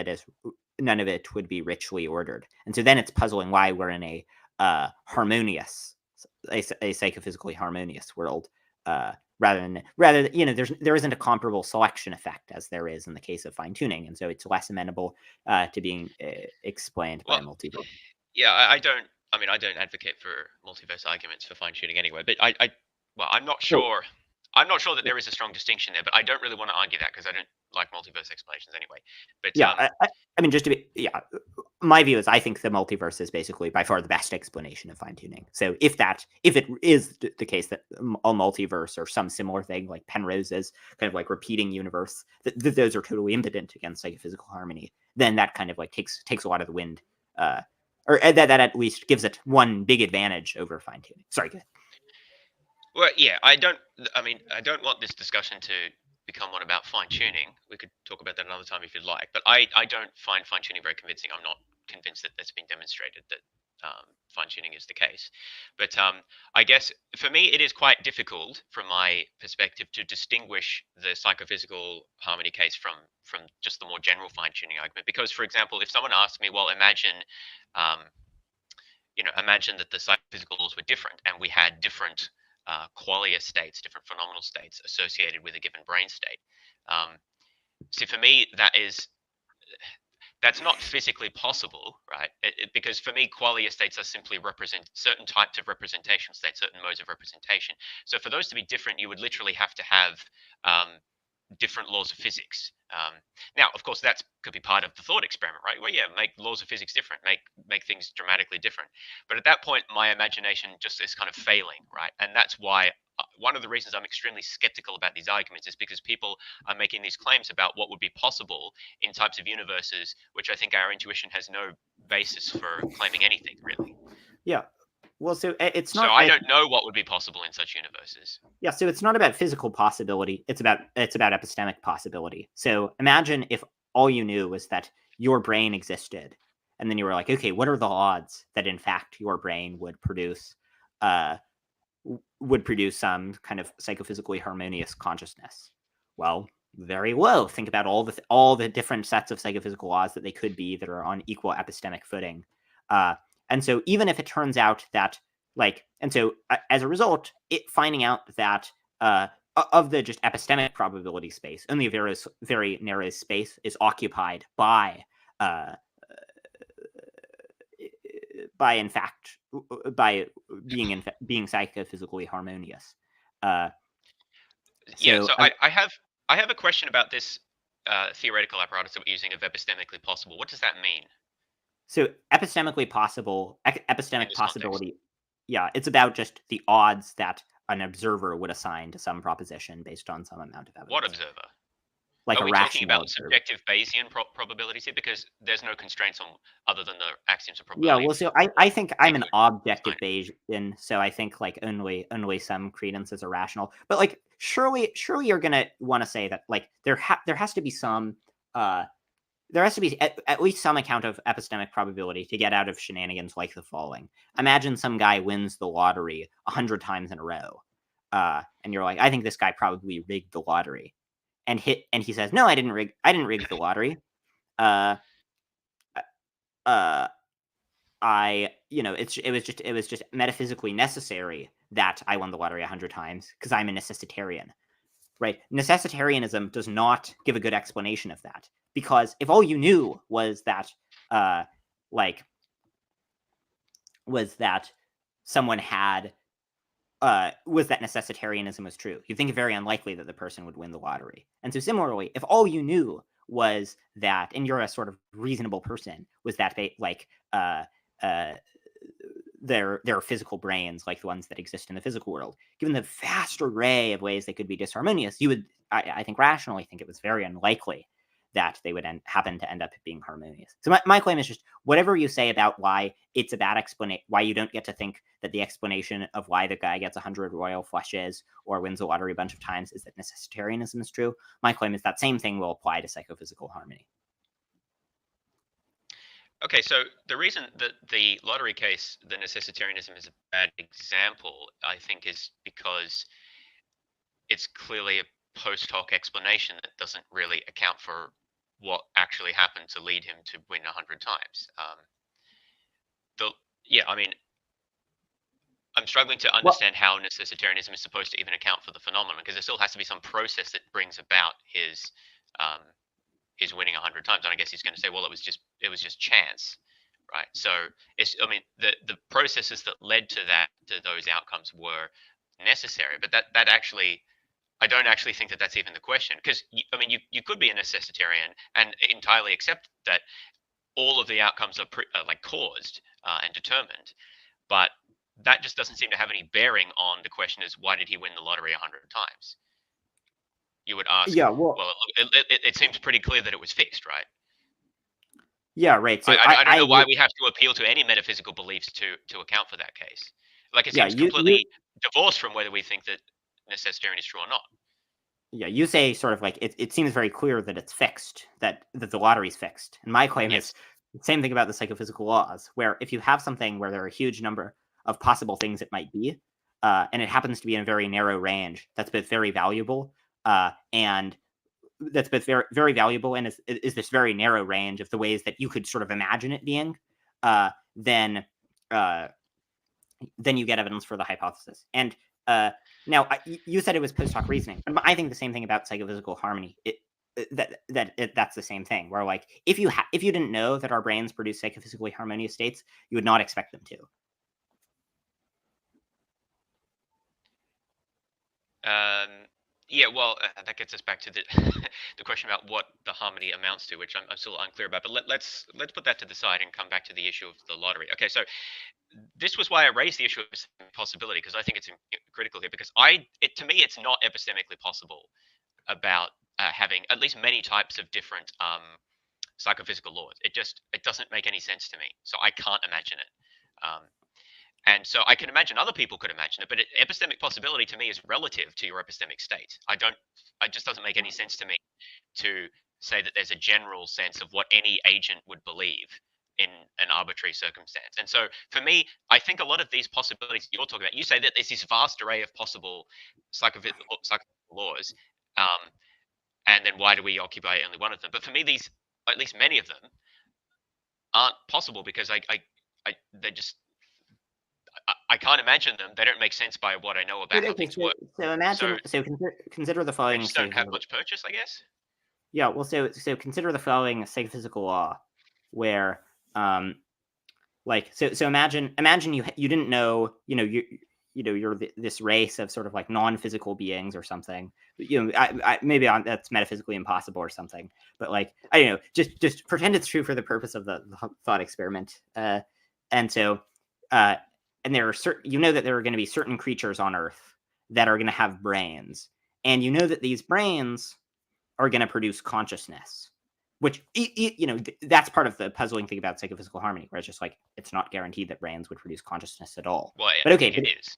it would be richly ordered. And so then it's puzzling why we're in a psychophysically harmonious world, rather than there isn't a comparable selection effect as there is in the case of fine-tuning, and so it's less amenable to being explained by a multiverse. Yeah, I don't advocate for multiverse arguments for fine-tuning anyway, but I'm not sure. I'm not sure that there is a strong distinction there, but I don't really want to argue that because I don't like multiverse explanations anyway. But yeah, I mean, just to be, my view is I think the multiverse is basically by far the best explanation of fine-tuning. So if it is the case that a multiverse or some similar thing like Penrose's kind of like repeating universe, that those are totally impotent against psychophysical harmony, then that kind of like takes a lot of the wind, or that at least gives it one big advantage over fine-tuning. Sorry, go ahead. Well, yeah, I don't want this discussion to become one about fine-tuning. We could talk about that another time if you'd like, but I don't find fine-tuning very convincing. I'm not convinced that that's been demonstrated that fine-tuning is the case. But I guess for me it is quite difficult from my perspective to distinguish the psychophysical harmony case from just the more general fine-tuning argument. Because, for example, if someone asked me, well, imagine that the psychophysical laws were different and we had different qualia states, different phenomenal states associated with a given brain state. See, for me, that's not physically possible, right? Because for me, qualia states are simply represent certain types of representation states, certain modes of representation. So for those to be different, you would literally have to have different laws of physics. Now, of course, that could be part of the thought experiment, right? Well, yeah, make laws of physics different, make things dramatically different. But at that point, my imagination just is kind of failing, right? And that's why one of the reasons I'm extremely skeptical about these arguments is because people are making these claims about what would be possible in types of universes, which I think our intuition has no basis for claiming anything, really. Yeah. Well, so it's not. So I don't know what would be possible in such universes. Yeah, so it's not about physical possibility. It's about epistemic possibility. So imagine if all you knew was that your brain existed, and then you were like, okay, what are the odds that in fact your brain would produce some kind of psychophysically harmonious consciousness? Well, very low. Think about all the different sets of psychophysical laws that they could be that are on equal epistemic footing. And so even if it turns out that as a result, finding out that of the just epistemic probability space, only a very, very narrow space is occupied by being psychophysically harmonious. So I have a question about this theoretical apparatus that we're using of epistemically possible. What does that mean? So epistemic possibility, yeah, it's about just the odds that an observer would assign to some proposition based on some amount of evidence. What observer? like Are a we talking rational about observer. subjective Bayesian probabilities here? Because there's no constraints on other than the axioms of Yeah, probability. well, so I think I'm They an could objective assign. Bayesian, so I think like only some credences are rational. But like surely you're gonna want to say that like there has to be some there has to be at least some account of epistemic probability to get out of shenanigans like the following. Imagine some guy wins the lottery 100 times in a row, and you're like, I think this guy probably rigged the lottery, and he says, no, I didn't rig the lottery. Uh, uh, it was just metaphysically necessary that I won the lottery 100 times because I'm a necessitarian, right? Necessitarianism does not give a good explanation of that, because if all you knew was that, like, was that someone had, was that necessitarianism was true, you think it very unlikely that the person would win the lottery. And so similarly, if all you knew was that, and you're a sort of reasonable person, was that they like, uh, their physical brains like the ones that exist in the physical world, given the vast array of ways they could be disharmonious, you would, I think, rationally think it was very unlikely that they would happen to end up being harmonious. So my claim is just whatever you say about why it's a bad explanation, why you don't get to think that the explanation of why the guy gets 100 royal flushes or wins the lottery a bunch of times is that necessitarianism is true. My claim is that same thing will apply to psychophysical harmony. Okay, so the reason that the lottery case, the necessitarianism, is a bad example, I think, is because it's clearly a post hoc explanation that doesn't really account for what actually happened to lead him to win 100 times. The Yeah, I mean, I'm struggling to Well, understand how necessitarianism is supposed to even account for the phenomenon, because there still has to be some process that brings about um, his winning 100 times. And I guess he's going to say, well, it was just chance, right? So I mean, the processes that led to those outcomes were necessary, but that actually, I don't actually think that that's even the question, because I mean, you could be a necessitarian and entirely accept that all of the outcomes are like caused and determined, but that just doesn't seem to have any bearing on the question is, why did he win the lottery 100 times? You would ask, yeah, well, well, it seems pretty clear that it was fixed, right? yeah, right. So I don't I know why agree. we have to appeal to any metaphysical beliefs to account for that case. Like, it Yeah, seems completely divorced from whether we think that necessitarian is true or not. yeah, you say sort of like it seems very clear that it's fixed, that the lottery's fixed. And my claim is Yes. the same thing about the psychophysical laws, where if you have something where there are a huge number of possible things it might be, and it happens to be in a very narrow range, that's both very valuable, and that's both very, very valuable, and is this very narrow range of the ways that you could sort of imagine it being, uh, then uh, then you get evidence for the hypothesis. And now you said it was post hoc reasoning. I think the same thing about psychophysical harmony. That's the same thing. Where like if you didn't know that our brains produce psychophysically harmonious states, you would not expect them to. Yeah, well, that gets us back to the the question about what the harmony amounts to, which I'm still unclear about. But let's put that to the side and come back to the issue of the lottery. Okay, so this was why I raised the issue of epistemic possibility, because I think it's critical here. Because to me, it's not epistemically possible about having at least many types of different psychophysical laws. It doesn't make any sense to me. So I can't imagine it. Um, and so I can imagine other people could imagine it, but epistemic possibility to me is relative to your epistemic state. It just doesn't make any sense to me to say that there's a general sense of what any agent would believe in an arbitrary circumstance. And so for me, I think a lot of these possibilities you're talking about, you say that there's this vast array of possible psychophysical laws, um, and then why do we occupy only one of them? But for me, these, at least many of them, aren't possible because they're just, I can't imagine them. They don't make sense by what I know about how Okay, things work. so So imagine, so consider the they following just don't have psychophysical. much purchase, I guess. Yeah, well, so consider the following psychophysical law, where like so imagine you didn't know, you're this race of sort of like non-physical beings or something, maybe that's metaphysically impossible or something, but like I don't know, just pretend it's true for the purpose of the thought experiment. And so and there are that there are going to be certain creatures on Earth that are going to have brains, and you know that these brains are going to produce consciousness, which, that's part of the puzzling thing about psychophysical harmony, where it's just like, it's not guaranteed that brains would produce consciousness at all. Well, But I okay, think it is.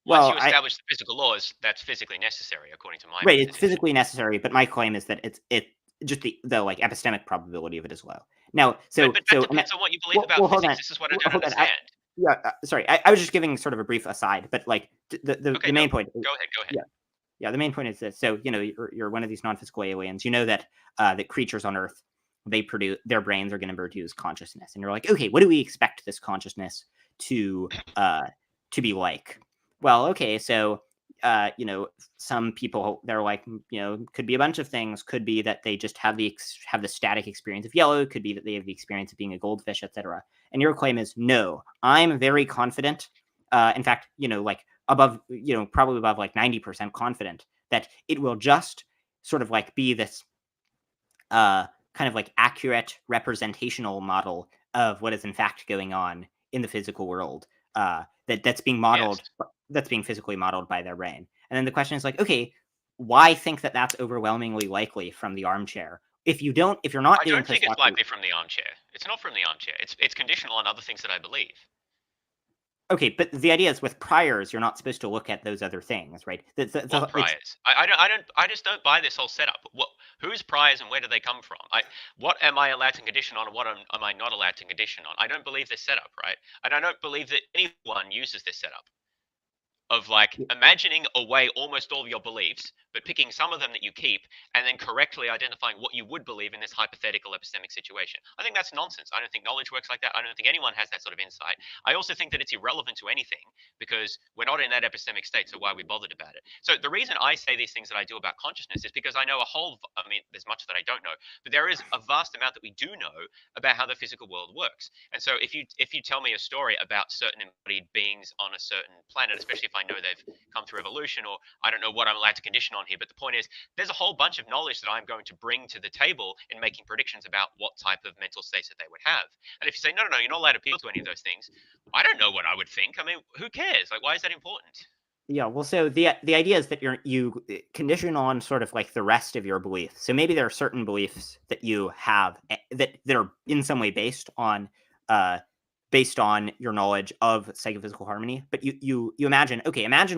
Once you establish the physical laws, that's physically necessary, according to my right, position. it's physically necessary, but my claim is that it just the like epistemic probability of it is low. Now, but that depends on what you believe about physics. This is what I don't understand. Sorry, I was just giving sort of a brief aside, but like the main point. Go ahead. Yeah, the main point is that, so you're one of these non-physical aliens. You know that that creatures on Earth, their brains are going to produce consciousness, and you're like, okay, what do we expect this consciousness to be like? Well, okay, so some people, they're like, could be a bunch of things. Could be that they just have the static experience of yellow. Could be that they have the experience of being a goldfish, etc. And your claim is, no, I'm very confident. In fact, like above, probably above like 90% confident that it will just sort of like be this kind of like accurate representational model of what is in fact going on in the physical world. That's being modeled, that's being physically modeled by their brain. And then the question is like, okay, why think that that's overwhelmingly likely from the armchair? If you're not I don't think it's likely from the armchair. It's not from the armchair. It's conditional on other things that I believe. Okay, but the idea is with priors, you're not supposed to look at those other things, right? What priors? I just don't buy this whole setup. Whose priors and where do they come from? What am I allowed to condition on, and what am I not allowed to condition on? I don't believe this setup, right? And I don't believe that anyone uses this setup of like imagining away almost all of your beliefs, but picking some of them that you keep, and then correctly identifying what you would believe in this hypothetical epistemic situation. I think that's nonsense. I don't think knowledge works like that. I don't think anyone has that sort of insight. I also think that it's irrelevant to anything because we're not in that epistemic state, so why are we bothered about it? So the reason I say these things that I do about consciousness is because I know there's much that I don't know, but there is a vast amount that we do know about how the physical world works. And so if you tell me a story about certain embodied beings on a certain planet, especially if I know they've come through evolution, or I don't know what I'm allowed to condition on here, but the point is there's a whole bunch of knowledge that I'm going to bring to the table in making predictions about what type of mental states that they would have. And if you say, no, you're not allowed to appeal to any of those things, I don't know what I would think. I mean, who cares? Like, why is that important? Yeah, well, so the idea is that you condition on sort of like the rest of your beliefs. So maybe there are certain beliefs that you have that are in some way based on your knowledge of psychophysical harmony. But you imagine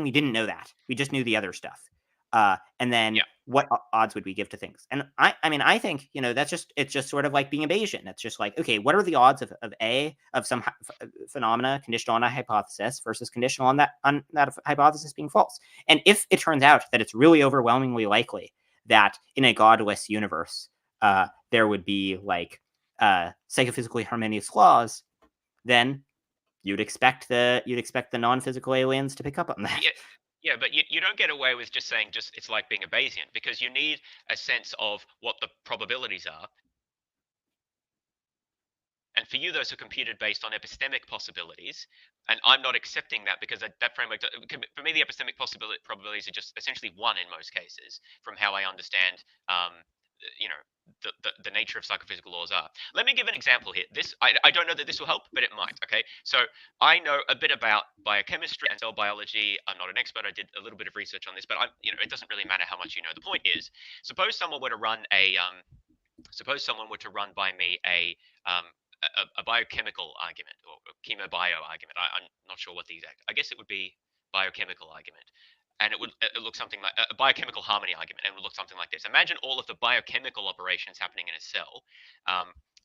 we didn't know that. We just knew the other stuff. And then what odds would we give to things? And I think, it's just sort of like being a Bayesian. It's just like, okay, what are the odds of some phenomena conditional on a hypothesis versus conditional on that hypothesis being false? And if it turns out that it's really overwhelmingly likely that in a godless universe, there would be like psychophysically harmonious laws, then you'd expect the non-physical aliens to pick up on that. Yeah, but you don't get away with just saying it's like being a Bayesian, because you need a sense of what the probabilities are. And for you, those are computed based on epistemic possibilities. And I'm not accepting that because that framework, for me, the epistemic probabilities are just essentially one in most cases from how I understand, the nature of psychophysical laws are. Let me give an example here. I don't know that this will help, but it might. Okay, so I know a bit about biochemistry and cell biology. I'm not an expert. I did a little bit of research on this, but it doesn't really matter how much you know. The point is, suppose someone were to run by me a biochemical argument or a chemobio argument. I'm not sure what the exact. I guess it would be biochemical argument. And it look something like a biochemical harmony argument, and it would look something like this. Imagine all of the biochemical operations happening in a cell,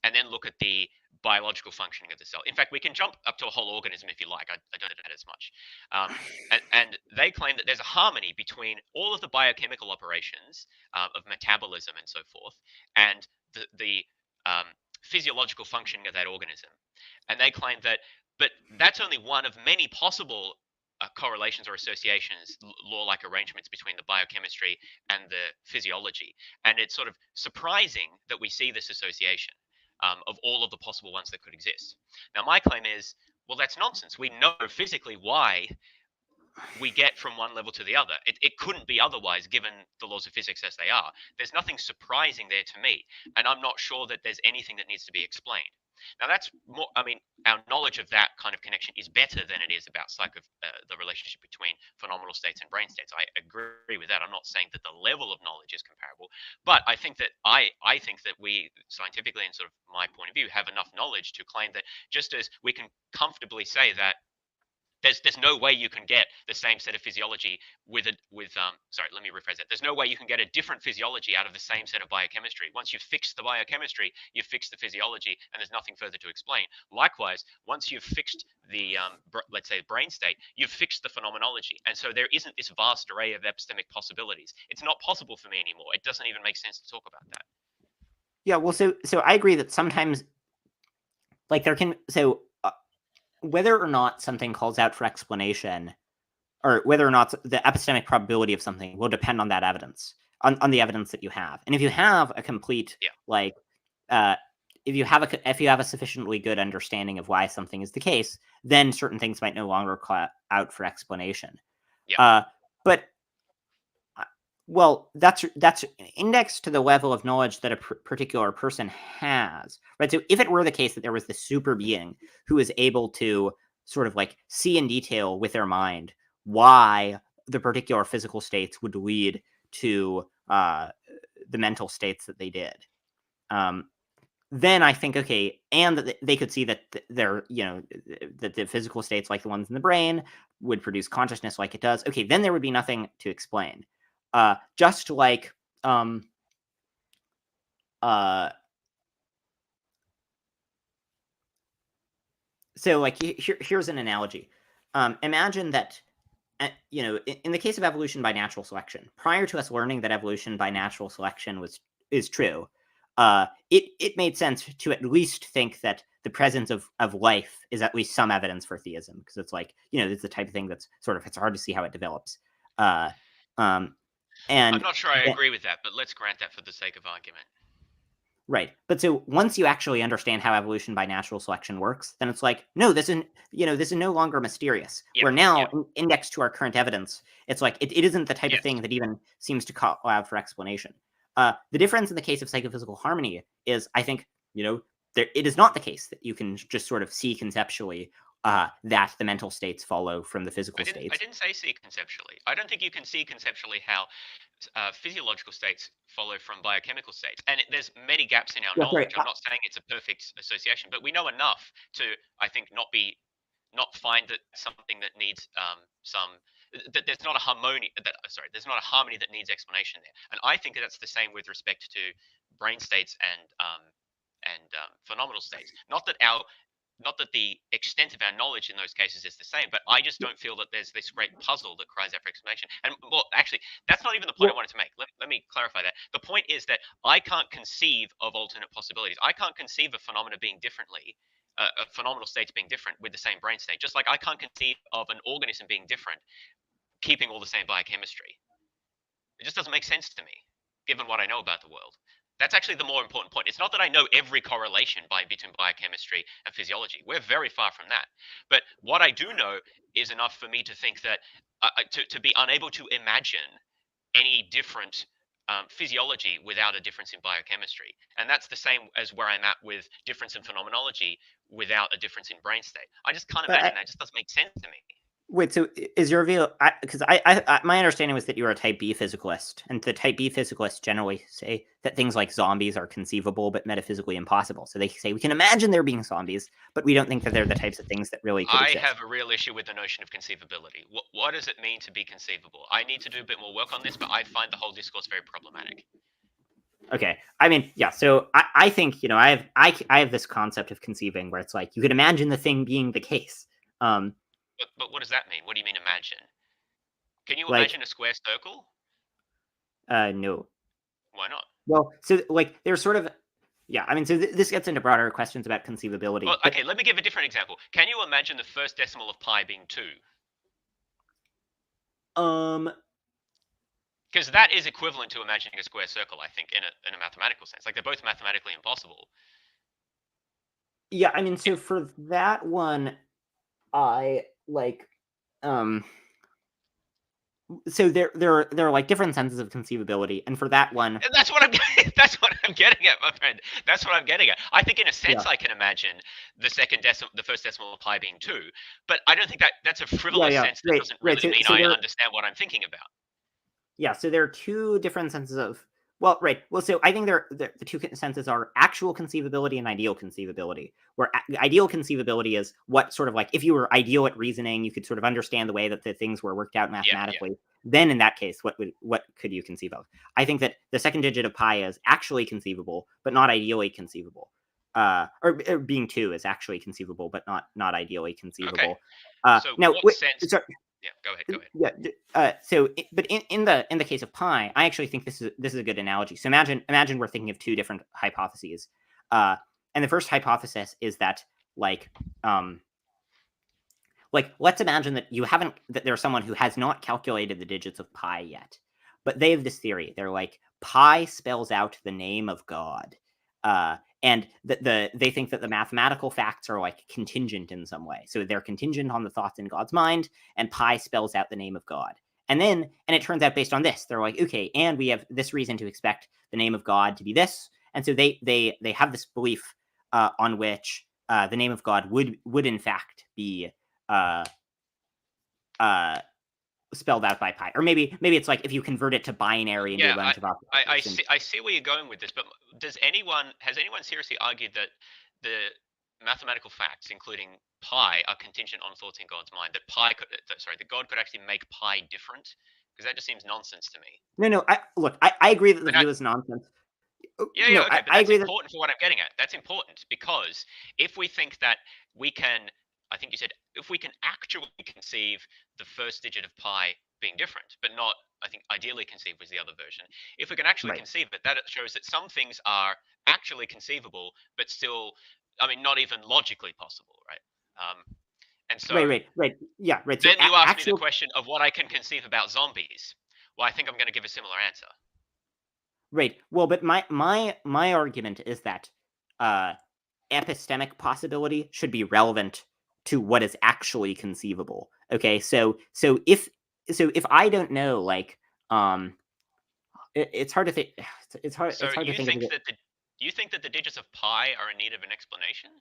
and then look at the biological functioning of the cell. In fact, we can jump up to a whole organism if you like. I don't do that as much. And they claim that there's a harmony between all of the biochemical operations of metabolism and so forth, and the physiological functioning of that organism. And they claim that, but that's only one of many possible correlations or associations, law-like arrangements between the biochemistry and the physiology. And it's sort of surprising that we see this association of all of the possible ones that could exist. Now, my claim is, well, that's nonsense. We know physically why we get from one level to the other. It couldn't be otherwise given the laws of physics as they are. There's nothing surprising there to me. And I'm not sure that there's anything that needs to be explained. Now that's more. I mean, our knowledge of that kind of connection is better than it is about the relationship between phenomenal states and brain states. I agree with that. I'm not saying that the level of knowledge is comparable, but I think that I think that we scientifically, and sort of my point of view, have enough knowledge to claim that just as we can comfortably say that there's no way you can get the same set of physiology sorry, let me rephrase that. There's no way you can get a different physiology out of the same set of biochemistry. Once you've fixed the biochemistry, you've fixed the physiology, and there's nothing further to explain. Likewise, once you've fixed the let's say brain state, you've fixed the phenomenology, and so there isn't this vast array of epistemic possibilities. It's not possible for me anymore. It doesn't even make sense to talk about that. Yeah, well, so I agree that sometimes, like, there can whether or not something calls out for explanation, or whether or not the epistemic probability of something will depend on that evidence, on the evidence that you have. And if you have a complete, like, if you have a sufficiently good understanding of why something is the case, then certain things might no longer call out for explanation. But well, that's indexed to the level of knowledge that a particular person has, right? So if it were the case that there was this super being who is able to sort of like see in detail with their mind why the particular physical states would lead to the mental states that they did, then I think, okay, and that they could see that that the physical states, like the ones in the brain, would produce consciousness like it does. Okay, then there would be nothing to explain. Just like so like here's an analogy. Imagine that in the case of evolution by natural selection, prior to us learning that evolution by natural selection is true, it made sense to at least think that the presence of life is at least some evidence for theism, because it's like, it's the type of thing that's sort of, it's hard to see how it develops. And I'm not sure I agree with that, but let's grant that for the sake of argument. Right. But so once you actually understand how evolution by natural selection works, then it's like, no, this is no longer mysterious. We're now indexed to our current evidence. It's like, it isn't the type of thing that even seems to call out for explanation. The difference in the case of psychophysical harmony is, I think, it is not the case that you can just sort of see conceptually that the mental states follow from the physical states. I didn't say see conceptually. I don't think you can see conceptually how physiological states follow from biochemical states, and there's many gaps in our knowledge. I'm not saying it's a perfect association, but we know enough to, I think, not find that something that needs that there's not a harmony. There's not a harmony that needs explanation there, and I think that's the same with respect to brain states and phenomenal states. Not that the extent of our knowledge in those cases is the same, but I just don't feel that there's this great puzzle that cries out for explanation. And well, actually, that's not even the point I wanted to make. Let me clarify that. The point is that I can't conceive of alternate possibilities. I can't conceive of phenomena being differently, phenomenal states being different with the same brain state. Just like I can't conceive of an organism being different, keeping all the same biochemistry. It just doesn't make sense to me, given what I know about the world. That's actually the more important point. It's not that I know every correlation between biochemistry and physiology. We're very far from that. But what I do know is enough for me to think that to be unable to imagine any different physiology without a difference in biochemistry. And that's the same as where I'm at with difference in phenomenology without a difference in brain state. I just can't imagine that. It just doesn't make sense to me. Wait, so is your view? Because my understanding was that you were a type B physicalist, and the type B physicalists generally say that things like zombies are conceivable but metaphysically impossible. So they say we can imagine there being zombies, but we don't think that they're the types of things that really could exist. I have a real issue with the notion of conceivability. What does it mean to be conceivable? I need to do a bit more work on this, but I find the whole discourse very problematic. Okay, I mean, yeah. So I think I have this concept of conceiving where it's like you could imagine the thing being the case. But what does that mean? What do you mean imagine? Can you imagine a square circle? No. Why not? Well, so like there's sort of, yeah, I mean, so this gets into broader questions about conceivability. Well, okay, let me give a different example. Can you imagine the first decimal of pi being 2? Because that is equivalent to imagining a square circle, I think, in a mathematical sense. Like, they're both mathematically impossible. Yeah, I mean, so for that one, I like so there are like different senses of conceivability, and for that one, And that's what I'm that's what I'm getting at, my friend. That's what I'm getting at. I think in a sense yeah, I can imagine the first decimal of pi being 2, but I don't think that's a yeah, frivolous yeah, sense that doesn't right. really So mean so I there understand what I'm thinking about. Yeah, so there are two different senses of well, right. Well, so I think the two senses are actual conceivability and ideal conceivability. Where ideal conceivability is what sort of like if you were ideal at reasoning, you could sort of understand the way that the things were worked out Yeah, yeah. mathematically. Then, in that case, what could you conceive of? I think that the second digit of pi is actually conceivable, but not ideally conceivable. Or being 2 is actually conceivable, but not ideally Okay. conceivable. So Now, what sense? sorry, Yeah, go ahead. Go ahead. yeah. But in the case of pi, I actually think this is a good analogy. So imagine we're thinking of two different hypotheses, uh, and the first hypothesis is that like um let's imagine that there's someone who has not calculated the digits of pi yet, but they have this theory. They're like pi spells out the name of God, and they think that the mathematical facts are like contingent in some way. So they're contingent on the thoughts in God's mind, and pi spells out the name of God. And it turns out based on this, they're like, okay, and we have this reason to expect the name of God to be this, and so they have this belief on which the name of God would in fact be uh, uh, spelled out by pi, or maybe it's like if you convert it to binary and do a Yeah, bunch of operations. I see where you're going with this, but has anyone seriously argued that the mathematical facts, including pi, are contingent on thoughts in God's mind? That God could actually make pi different? Because that just seems nonsense to me. No. I agree that the And I, view is nonsense. yeah, No, yeah, okay, but I that's agree that important for what I'm getting at. That's important because if we think that we can, I think you said, if we can actually conceive the first digit of pi being different, but not, I think ideally conceived was the other version. If we can actually right, conceive it, that shows that some things are actually conceivable, but still, I mean, not even logically possible, right? And so yeah, right. So then you ask me the actual question of what I can conceive about zombies. Well, I think I'm going to give a similar answer. right. Well, but my argument is that uh, epistemic possibility should be relevant to what is actually conceivable. Okay, so if I don't know, like it's hard to think. So It's hard to you think of think it. that the digits of pi are in need of an explanation?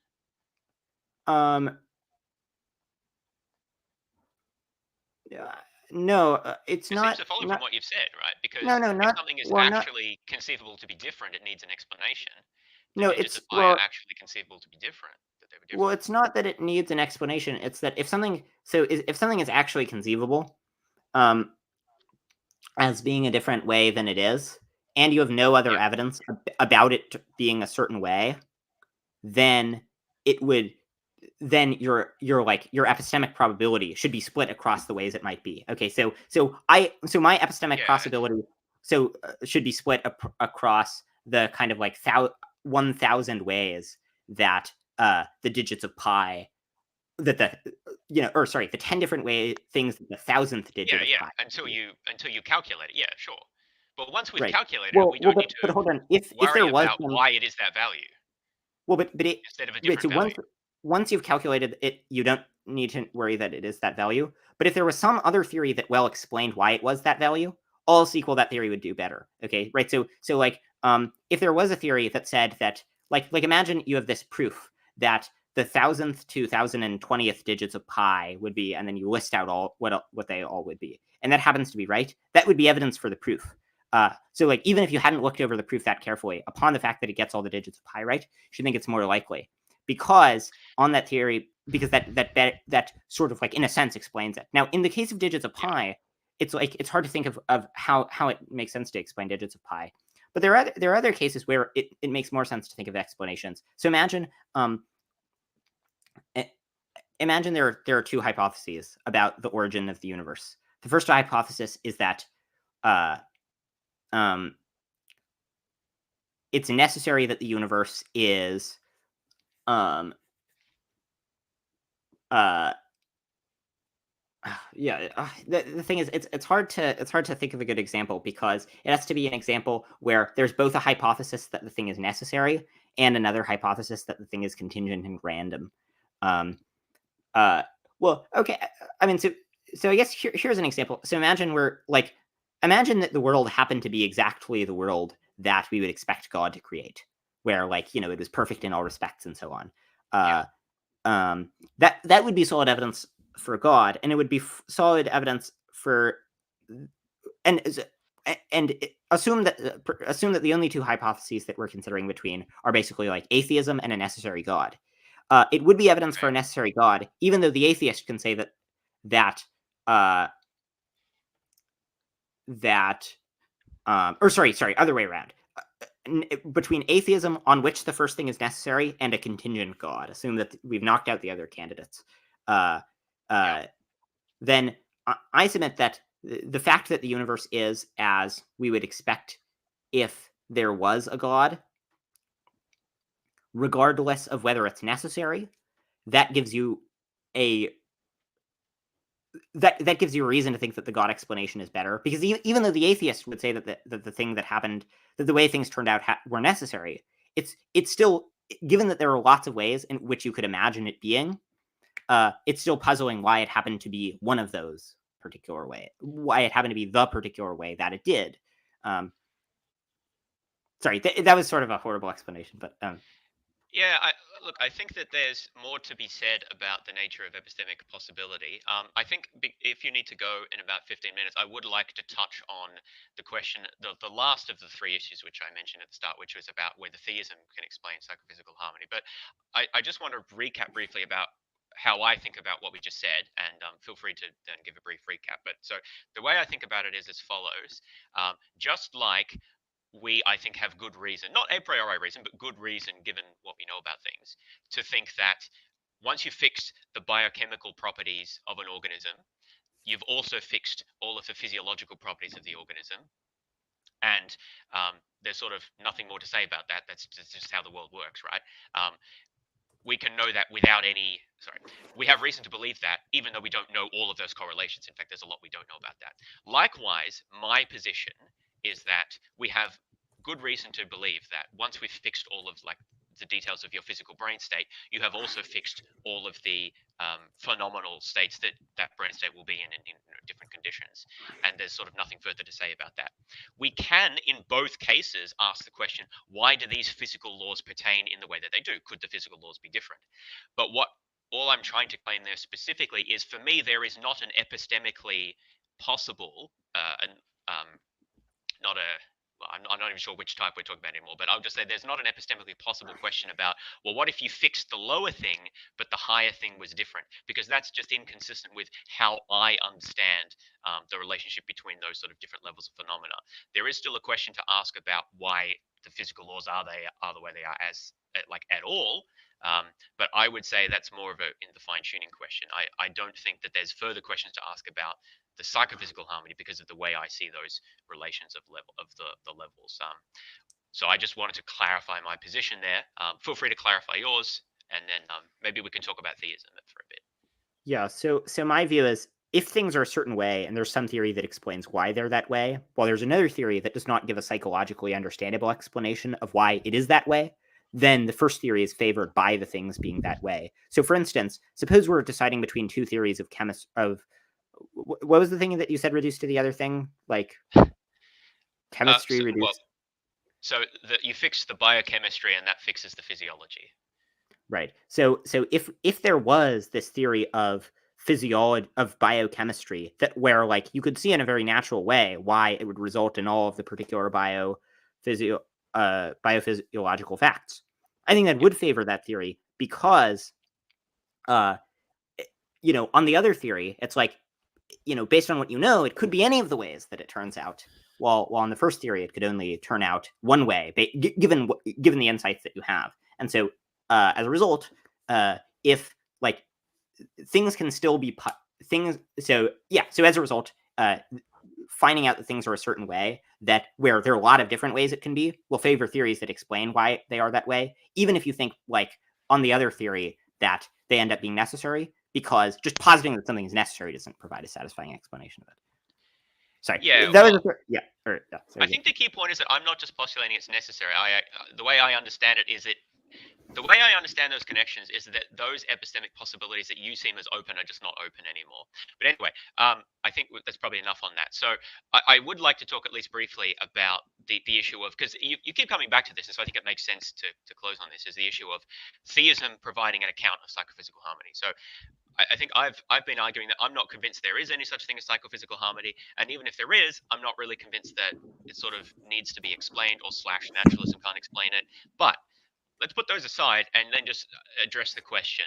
Um, uh, no, it's It seems not. to follow from Not what you've said, right? no, Because no, if not something is well, not actually conceivable to be different, it needs an explanation. The no. digits It's of pi are well, actually conceivable to be different, that they were well, different. it's not that it needs an explanation. It's that if something is actually conceivable, um, as being a different way than it is, and you have no other Yeah, evidence about it being a certain way, then it would then your epistemic probability should be split across the ways it might be. Okay, so my epistemic yeah, possibility should be split across the kind of like 1,000 ways that the digits of pi that the or sorry, the 10 different things the thousandth digit yeah, of yeah. pi. Until you calculate it, yeah, sure. But once we've Right. calculated it, we don't need But to hold on. If there worry was about some why it is that value well, but it instead of a right, different so value. once you've calculated it, you don't need to worry that it is that value. But if there was some other theory that well explained why it was that value, all else equal, that theory would do better. Okay, right? So like if there was a theory that said that like imagine you have this proof that the thousandth to 1,020th digits of pi would be, and then you list out all what they all would be, and that happens to be right. That would be evidence for the proof. So like even if you hadn't looked over the proof that carefully, upon the fact that it gets all the digits of pi right, you should think it's more likely because on that theory, because that sort of like in a sense explains it. Now, in the case of digits of Yeah. pi, it's like it's hard to think of how it makes sense to explain digits of pi. But there are other cases where it makes more sense to think of explanations. So imagine there are two hypotheses about the origin of the universe. The first hypothesis is that uh, um, it's necessary that the universe is um, uh, yeah. The thing is, it's hard to think of a good example because it has to be an example where there's both a hypothesis that the thing is necessary and another hypothesis that the thing is contingent and random. Um, uh, well, okay. I mean, I guess here's an example. So imagine imagine that the world happened to be exactly the world that we would expect God to create, where it was perfect in all respects and so on. That would be solid evidence for God, and it would be solid evidence for and assume that the only two hypotheses that we're considering between are basically like atheism and a necessary God. It would be evidence for a necessary God, even though the atheist can say that other way around. Between atheism, on which the first thing is necessary, and a contingent God, assume that we've knocked out the other candidates. Then I submit that the fact that the universe is as we would expect if there was a God, regardless of whether it's necessary, that gives you a reason to think that the God explanation is better. Because even though the atheist would say that the thing that happened, that the way things turned out were necessary, it's still, given that there are lots of ways in which you could imagine it being, it's still puzzling why it happened to be one of those particular way, why it happened to be the particular way that it did. Sorry, that was sort of a horrible explanation, but yeah, look, I think that there's more to be said about the nature of epistemic possibility. I think if you need to go in about 15 minutes, I would like to touch on the question, the last of the three issues which I mentioned at the start, which was about whether theism can explain psychophysical harmony. But I just want to recap briefly about how I think about what we just said, and feel free to then give a brief recap. But so the way I think about it is as follows. Just like I think, have good reason, not a priori reason, but good reason, given what we know about things, to think that once you fix the biochemical properties of an organism, you've also fixed all of the physiological properties of the organism. And there's sort of nothing more to say about that. That's just how the world works, right? We can know that without we have reason to believe that, even though we don't know all of those correlations. In fact, there's a lot we don't know about that. Likewise, my position is that we have good reason to believe that once we've fixed all of the details of your physical brain state, you have also fixed all of the phenomenal states that brain state will be in different conditions. And there's sort of nothing further to say about that. We can, in both cases, ask the question, why do these physical laws pertain in the way that they do? Could the physical laws be different? But all I'm trying to claim there specifically is, for me, there is not an epistemically possible, not a, well, I'm not even sure which type we're talking about anymore, but I'll just say there's not an epistemically possible question about, well, what if you fixed the lower thing, but the higher thing was different? Because that's just inconsistent with how I understand the relationship between those sort of different levels of phenomena. There is still a question to ask about why the physical laws are the way they are at all. But I would say that's more of in the fine-tuning question. I don't think that there's further questions to ask about the psychophysical harmony because of the way I see those relations of the levels. So I just wanted to clarify my position there. Feel free to clarify yours, and then maybe we can talk about theism for a bit. Yeah. So my view is, if things are a certain way and there's some theory that explains why they're that way, while there's another theory that does not give a psychologically understandable explanation of why it is that way, then the first theory is favored by the things being that way. So, for instance, suppose we're deciding between two theories of what was the thing that you said reduced to the other thing? Like chemistry reduced. Well, so you fix the biochemistry, and that fixes the physiology. Right. So if there was this theory of physiology, of biochemistry, that where you could see in a very natural way why it would result in all of the particular biophysiological facts, I think that would favor that theory, because on the other theory, it's based on what it could be any of the ways that it turns out. While on the first theory, it could only turn out one way, given the insights that you have. And so, as a result, if things can still be things, so as a result, finding out that things are a certain way, that where there are a lot of different ways it can be, will favor theories that explain why they are that way, even if you think on the other theory that they end up being necessary, because just positing that something is necessary doesn't provide a satisfying explanation of it. Sorry. Yeah. I think the key point is that I'm not just postulating it's necessary. The way I understand it is that the way I understand those connections is that those epistemic possibilities that you seem as open are just not open anymore. But anyway, I think that's probably enough on that. So I would like to talk at least briefly about the issue of, because you keep coming back to this, and so I think it makes sense to close on this, is the issue of theism providing an account of psychophysical harmony. So I think I've been arguing that I'm not convinced there is any such thing as psychophysical harmony, and even if there is, I'm not really convinced that it sort of needs to be explained, or slash naturalism can't explain it. But let's put those aside and then just address the question: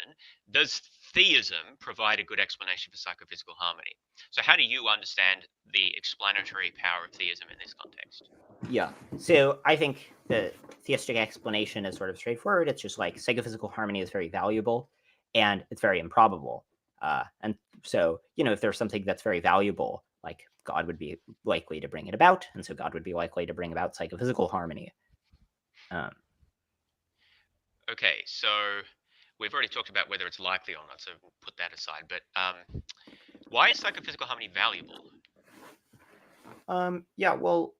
does theism provide a good explanation for psychophysical harmony? So how do you understand the explanatory power of theism in this context? Yeah. So I think the theistic explanation is sort of straightforward. It's just like psychophysical harmony is very valuable and it's very improbable. And so, if there's something that's very valuable, like God would be likely to bring it about. And so God would be likely to bring about psychophysical harmony. Okay, so we've already talked about whether it's likely or not, so we'll put that aside. But why is psychophysical harmony valuable? Yeah, well,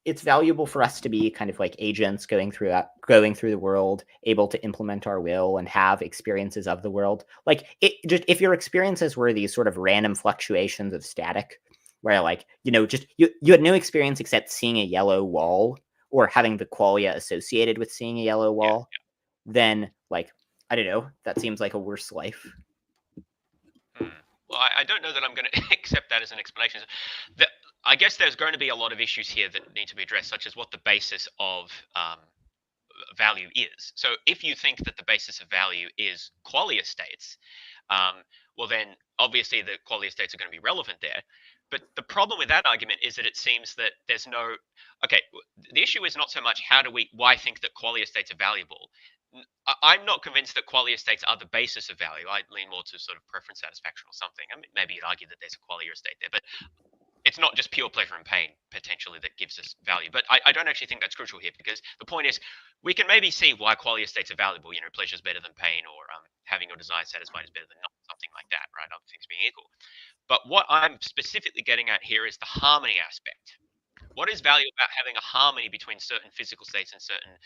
it's valuable for us to be kind of like agents going through the world, able to implement our will and have experiences of the world. Like if your experiences were these sort of random fluctuations of static, where like just you had no experience except seeing a yellow wall or having the qualia associated with seeing a yellow wall, then like I don't know, that seems like a worse life. Well, I don't know that I'm going to accept that as an explanation. I guess there's going to be a lot of issues here that need to be addressed, such as what the basis of value is. So if you think that the basis of value is qualia states, well then obviously the qualia states are going to be relevant there. But the problem with that argument is that it seems that there's no, okay, the issue is not so much why think that qualia states are valuable. I'm not convinced that qualia states are the basis of value. I lean more to sort of preference satisfaction or something. I mean, maybe you'd argue that there's a qualia state there, but it's not just pure pleasure and pain potentially that gives us value. But I don't actually think that's crucial here, because the point is we can maybe see why qualia states are valuable. Pleasure is better than pain, or having your desire satisfied is better than not, something like that, right? Other things being equal. But what I'm specifically getting at here is the harmony aspect. What is value about having a harmony between certain physical states and certain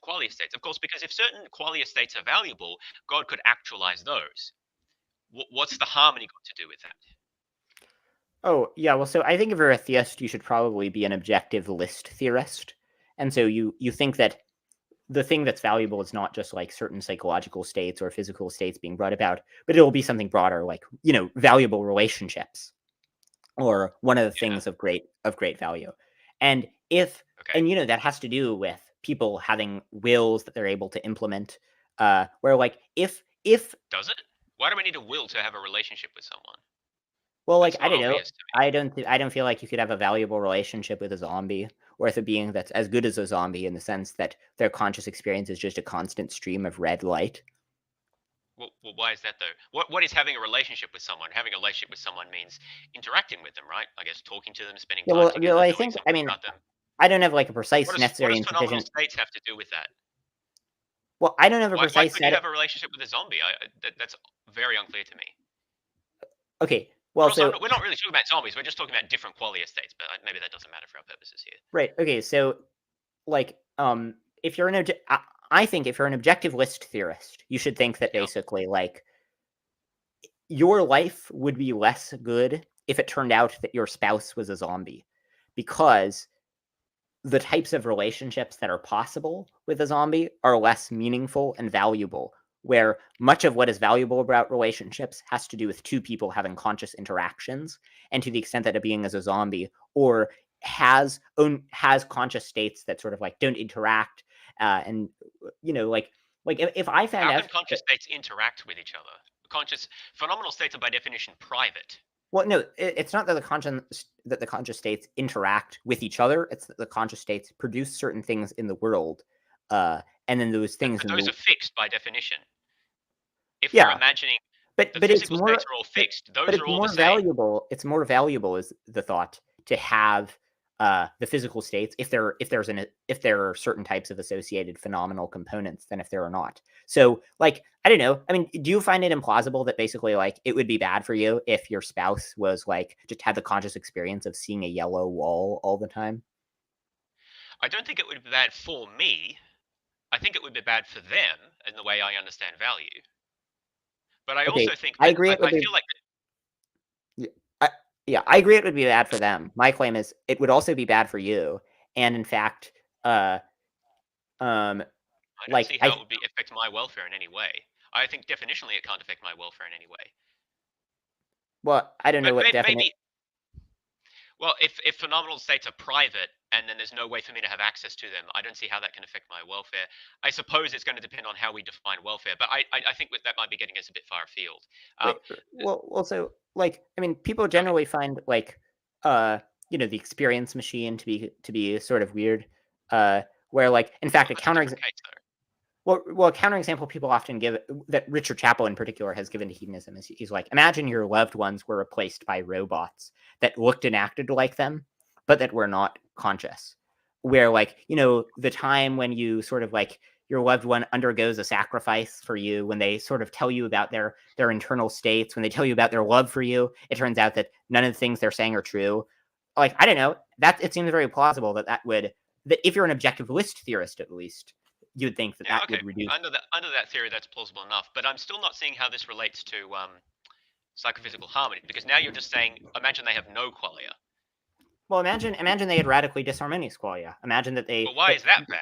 qualia states? Of course, because if certain qualia states are valuable, God could actualize those. What's the harmony got to do with that? Oh, yeah. Well, so I think if you're a theist, you should probably be an objective list theorist. And so you think that the thing that's valuable is not just like certain psychological states or physical states being brought about, but it will be something broader, like, valuable relationships or one of the things of great value. And that has to do with people having wills that they're able to implement, where like if does it? Why do we need a will to have a relationship with someone? Well, like I don't know. I don't feel like you could have a valuable relationship with a zombie or with a being that's as good as a zombie in the sense that their conscious experience is just a constant stream of red light. Well, why is that though? What is having a relationship with someone? Having a relationship with someone means interacting with them, right? I guess talking to them, spending time together, I knowing think something about them. I don't have like a precise What necessary does and phenomenal sufficient. states have to do with that? Well, I don't have a Why precise. could you have a relationship with a zombie? That's very unclear to me. Okay. Well, also, we're not really talking about zombies. We're just talking about different qualia states, but maybe that doesn't matter for our purposes here. Right. Okay. So, like, if you're I think if you're an objective list theorist, you should think that basically, like, your life would be less good if it turned out that your spouse was a zombie, because the types of relationships that are possible with a zombie are less meaningful and valuable, where much of what is valuable about relationships has to do with two people having conscious interactions. And to the extent that a being is a zombie or has conscious states that sort of like don't interact, and like if I found out how can conscious states interact with each other? Conscious phenomenal states are by definition private. Well, no, it's not that the conscious states interact with each other. It's that the conscious states produce certain things in the world, and then those things. But those are fixed by definition. If we're imagining but the physical states are all fixed, those are all more the same. valuable. It's more valuable, is the thought, to have the physical states if there are certain types of associated phenomenal components than if there are not. So, like, I don't know. I mean, do you find it implausible that basically, like, it would be bad for you if your spouse was like just had the conscious experience of seeing a yellow wall all the time? I don't think it would be bad for me. I think it would be bad for them in the way I understand value. But I Okay, also think I that agree. It would I be. feel like I, yeah, I agree. It would be bad for them. My claim is it would also be bad for you. And in fact, uh, um, I don't like see how it would affect my welfare in any way. I think definitionally it can't affect my welfare in any way. well, I don't know But what definite. maybe, well, if phenomenal states are private and then there's no way for me to have access to them, I don't see how that can affect my welfare. I suppose it's going to depend on how we define welfare, but I think that might be getting us a bit far afield. Wait, well, also, I mean, people Go ahead. generally find uh, the experience machine to be sort of weird. Where in fact, Well, that's a different case, though. a counterexample people often give that Richard Chappell in particular has given to hedonism is he's like, imagine your loved ones were replaced by robots that looked and acted like them, but that were not conscious. Where the time when you sort of your loved one undergoes a sacrifice for you, when they sort of tell you about their internal states, when they tell you about their love for you, it turns out that none of the things they're saying are true. I don't know, that it seems very plausible that if you're an objectivist theorist, at least, you would think that Yeah, that okay. would reduce. Under that theory, that's plausible enough. But I'm still not seeing how this relates to psychophysical harmony, because now you're just saying, imagine they have no qualia. Well, imagine they had radically disharmonious qualia. Imagine that But why is that bad?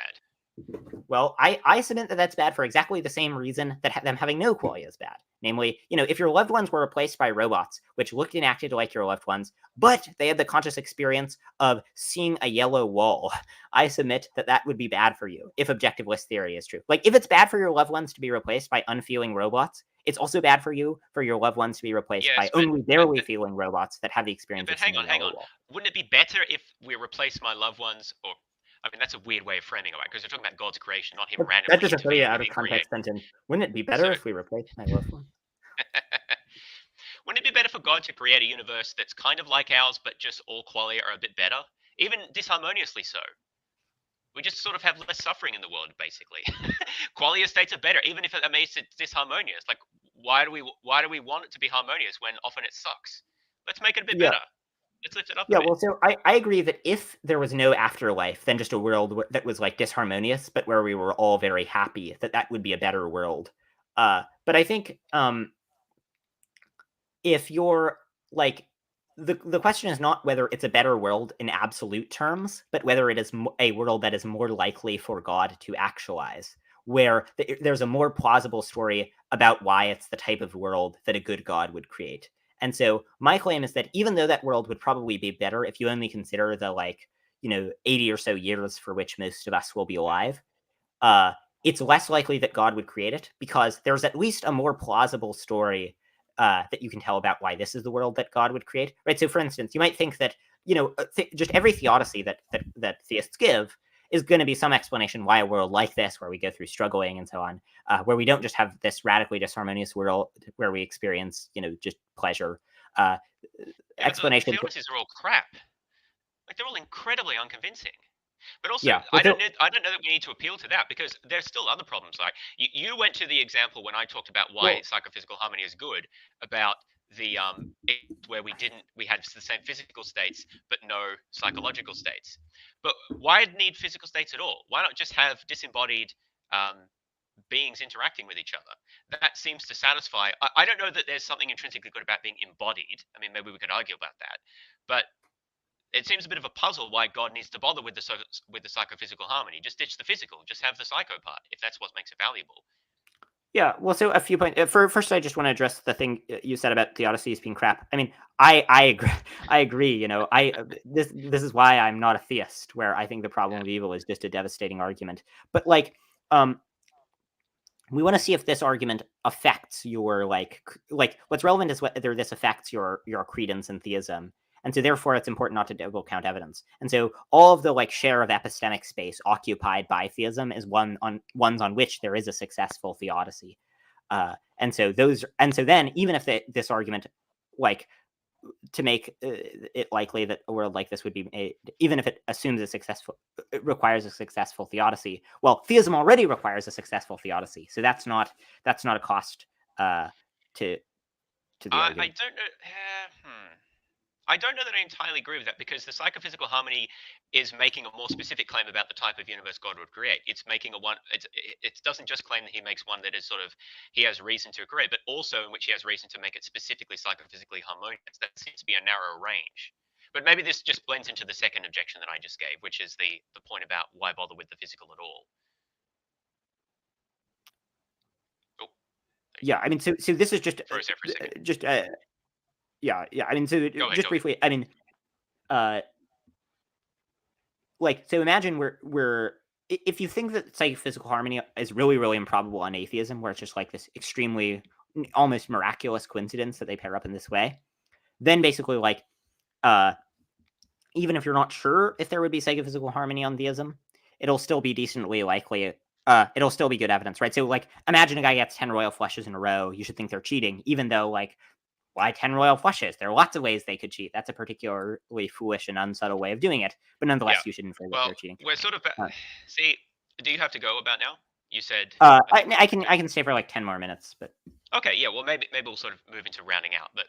Well, I submit that that's bad for exactly the same reason that them having no qualia is bad. Namely, if your loved ones were replaced by robots, which looked and acted like your loved ones, but they had the conscious experience of seeing a yellow wall, I submit that that would be bad for you if objectivist theory is true. If it's bad for your loved ones to be replaced by unfeeling robots, it's also bad for you for your loved ones to be replaced by Yes, only barely feeling robots that have the yeah, experience but of seeing hang a on, hang yellow on. wall. Wouldn't it be better if we replace my loved ones, or I mean, that's a weird way of framing it, right? Because we're talking about God's creation, not Him That randomly doesn't throw you intervening out and of then creating. context sentence. Wouldn't it be So, better if we replaced my loved ones? wouldn't it be better for God to create a universe that's kind of like ours, but just all qualia are a bit better, even disharmoniously so? We just sort of have less suffering in the world, basically. Qualia states are better, even if it makes it disharmonious. Why do we want it to be harmonious when often it sucks? Let's make it a bit Yeah. better. Let's lift it up a Yeah, bit. well, so I agree that if there was no afterlife, then just a world that was disharmonious, but where we were all very happy, that would be a better world. But I think if you're the question is not whether it's a better world in absolute terms, but whether it is a world that is more likely for God to actualize, where there's a more plausible story about why it's the type of world that a good God would create. And so my claim is that even though that world would probably be better if you only consider the 80 or so years for which most of us will be alive, uh, it's less likely that God would create it because there's at least a more plausible story that you can tell about why this is the world that God would create, right? So, for instance, you might think that just every theodicy that theists give is going to be some explanation why a world like this, where we go through struggling and so on, where we don't just have this radically disharmonious world where we experience just pleasure. Yeah, but the Explanation. theodicies are all crap. They're all incredibly unconvincing. But also, Yeah. I don't know that we need to appeal to that, because there's still other problems. Like you went to the example when I talked about why psychophysical harmony is good, about the where we had the same physical states but no psychological states. But why need physical states at all? Why not just have disembodied beings interacting with each other? That seems to satisfy. I don't know that there's something intrinsically good about being embodied. I mean, maybe we could argue about that, but it seems a bit of a puzzle why God needs to bother with the psychophysical harmony. Just ditch the physical. Just have the psycho part if that's what makes it valuable. Yeah, well, so a few points. First, I just want to address the thing you said about theodicies being crap. I mean, I agree. I agree. This is why I'm not a theist, where I think the problem of evil is just a devastating argument. But we want to see if this argument affects your what's relevant is whether this affects your credence in theism. And so therefore it's important not to double count evidence. And so all of the share of epistemic space occupied by theism is ones on which there is a successful theodicy. And so then even if this argument to make it likely that a world like this would be made, even if it assumes it requires a successful theodicy. Well, theism already requires a successful theodicy, so that's not a cost to the I argument. don't know. I don't know that I entirely agree with that, because the psychophysical harmony is making a more specific claim about the type of universe God would create. It's making a one. It doesn't just claim that he makes one that is sort of he has reason to create, but also in which he has reason to make it specifically psychophysically harmonious. That seems to be a narrow range. But maybe this just blends into the second objection that I just gave, which is the point about why bother with the physical at all. Oh, Yeah, I mean, so this is just froze there for a second. yeah. I mean, so Go ahead. just briefly, I mean, uh, like, so imagine we're if you think that psychophysical harmony is really, really improbable on atheism, where it's just like this extremely almost miraculous coincidence that they pair up in this way, then basically like even if you're not sure if there would be psychophysical harmony on theism, it'll still be decently likely. It'll still be good evidence, right? So, like, imagine a guy gets 10 royal flushes in a row. You should think they're cheating, even though, like, why 10 royal flushes? There are lots of ways they could cheat. That's a particularly foolish and unsubtle way of doing it. But nonetheless, Yeah. you should infer that Well, they're cheating. we're sort of see. Do you have to go about now? You said I can stay for like 10 more minutes, but okay. Yeah. Well, maybe we'll sort of move into rounding out, but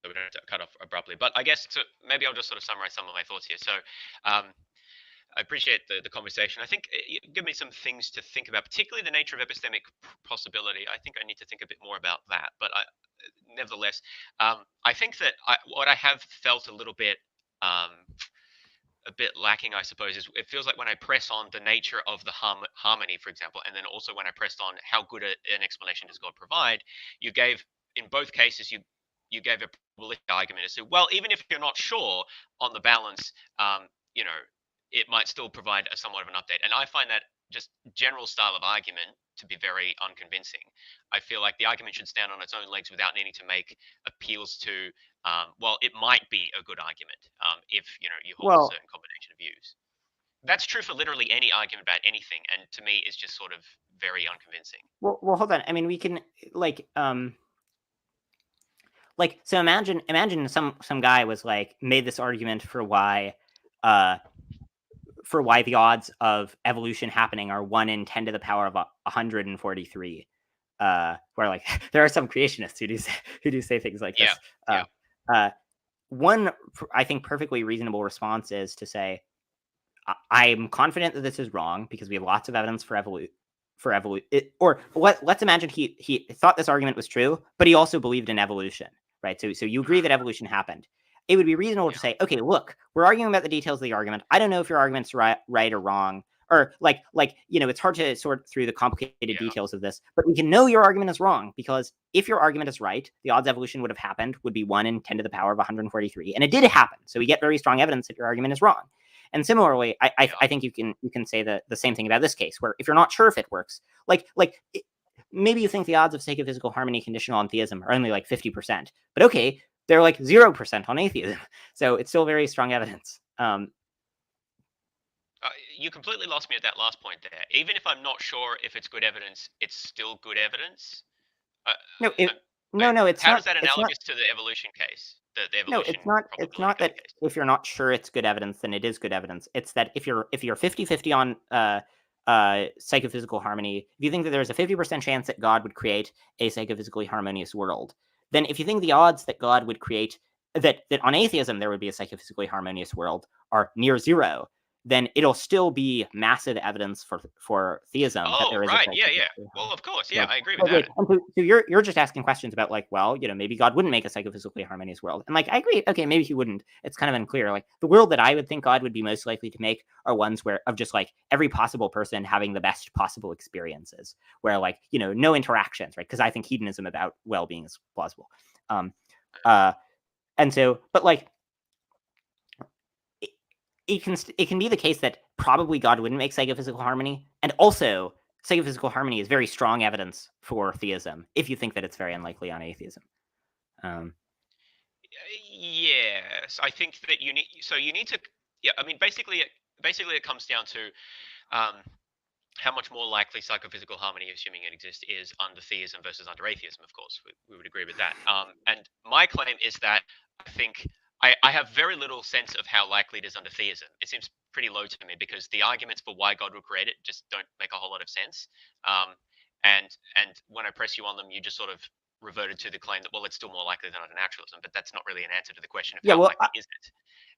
so we don't have to cut off abruptly. But I guess maybe I'll just sort of summarize some of my thoughts here. So, I appreciate the conversation. I think it give me some things to think about, particularly the nature of epistemic possibility. I think I need to think a bit more about that. But nevertheless, I think that what I have felt a bit lacking, I suppose, is it feels like when I press on the nature of the harmony, for example, and then also when I pressed on how good an explanation does God provide, you gave in both cases you gave a probabilistic argument as to, well, even if you're not sure on the balance, you know, it might still provide a somewhat of an update. And I find that just general style of argument to be very unconvincing. I feel like the argument should stand on its own legs without needing to make appeals to well, it might be a good argument if you hold a well, certain combination of views. That's true for literally any argument about anything, and to me, it's just sort of very unconvincing. well, hold on. I mean, we can like so imagine some guy was like made this argument for why the odds of evolution happening are 1 in 10 to the power of 143. Where like there are some creationists who do say things like this. One, I think, perfectly reasonable response is to say, I'm confident that this is wrong because we have lots of evidence for evolution. Or let's imagine he thought this argument was true, but he also believed in evolution, right? So you agree that evolution happened. It would be reasonable to say, okay, look, we're arguing about the details of the argument. I don't know if your argument's right or wrong, or like it's hard to sort through the complicated details of this, but we can know your argument is wrong because if your argument is right, the odds evolution would have happened would be 1 in 10 to the power of 143, and it did happen. So we get very strong evidence that your argument is wrong. And similarly, I think you can say the same thing about this case, where if you're not sure if it works, maybe you think the odds of psychophysical harmony conditional on theism are only like 50%, but okay, they're like 0% on atheism, so it's still very strong evidence. You completely lost me at that last point there. Even if I'm not sure if it's good evidence, it's still good evidence. No, it's how not. Does that analogous to the evolution case? The evolution. No, it's not that case. If you're not sure it's good evidence, then it is good evidence. It's that if you're 50-50 on psychophysical harmony, if you think that there's a 50% chance that God would create a psychophysically harmonious world, then if you think the odds that God would create that on atheism there would be a psychophysically harmonious world are near zero, then it'll still be massive evidence for theism. Oh, that there is right. Yeah. Well, of course. Yeah, I agree with that. So you're just asking questions about like, well, maybe God wouldn't make a psychophysically harmonious world. And like, I agree. Okay, maybe he wouldn't. It's kind of unclear. Like the world that I would think God would be most likely to make are ones where of just like every possible person having the best possible experiences, where like, no interactions, right? Because I think hedonism about well-being is plausible. And so, but like, it can be the case that probably God wouldn't make psychophysical harmony, and also psychophysical harmony is very strong evidence for theism if you think that it's very unlikely on atheism. Yes, I think that you need to. Yeah, I mean, basically it comes down to how much more likely psychophysical harmony, assuming it exists, is under theism versus under atheism. Of course, we would agree with that. And my claim is that I think I have very little sense of how likely it is under theism. It seems pretty low to me because the arguments for why God would create it just don't make a whole lot of sense. And when I press you on them, you just sort of reverted to the claim that, well, it's still more likely than under naturalism, but that's not really an answer to the question of Yeah, how well, likely is it.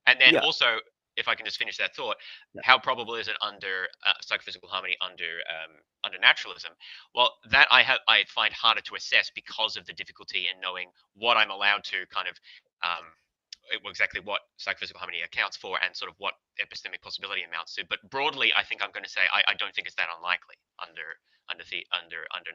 And then yeah, also, if I can just finish that thought, yeah, how probable is it under psychophysical harmony under naturalism? Well, that I find harder to assess because of the difficulty in knowing what I'm allowed to kind of exactly what psychophysical harmony accounts for and sort of what epistemic possibility amounts to. But broadly, I think I'm going to say I don't think it's that unlikely under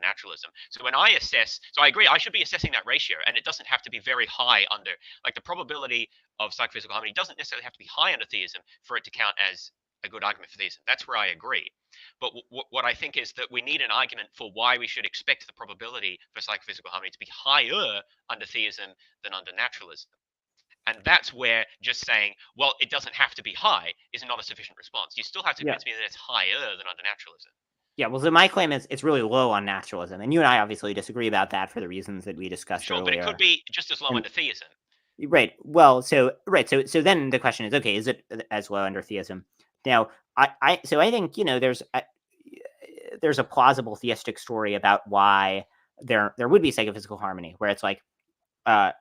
naturalism. So when I assess, so I agree, I should be assessing that ratio, and it doesn't have to be very high under, like, the probability of psychophysical harmony doesn't necessarily have to be high under theism for it to count as a good argument for theism. That's where I agree. But what I think is that we need an argument for why we should expect the probability for psychophysical harmony to be higher under theism than under naturalism. And that's where just saying, well, it doesn't have to be high is not a sufficient response. You still have to yeah. convince me that it's higher than under naturalism. Yeah, well, so my claim is it's really low on naturalism, and you and I obviously disagree about that for the reasons that we discussed Sure, but it could earlier. be just as low And under theism. right, well, so then the question is, okay, is it as low under theism? Now, I think there's a plausible theistic story about why there would be psychophysical harmony, where it's like, uh,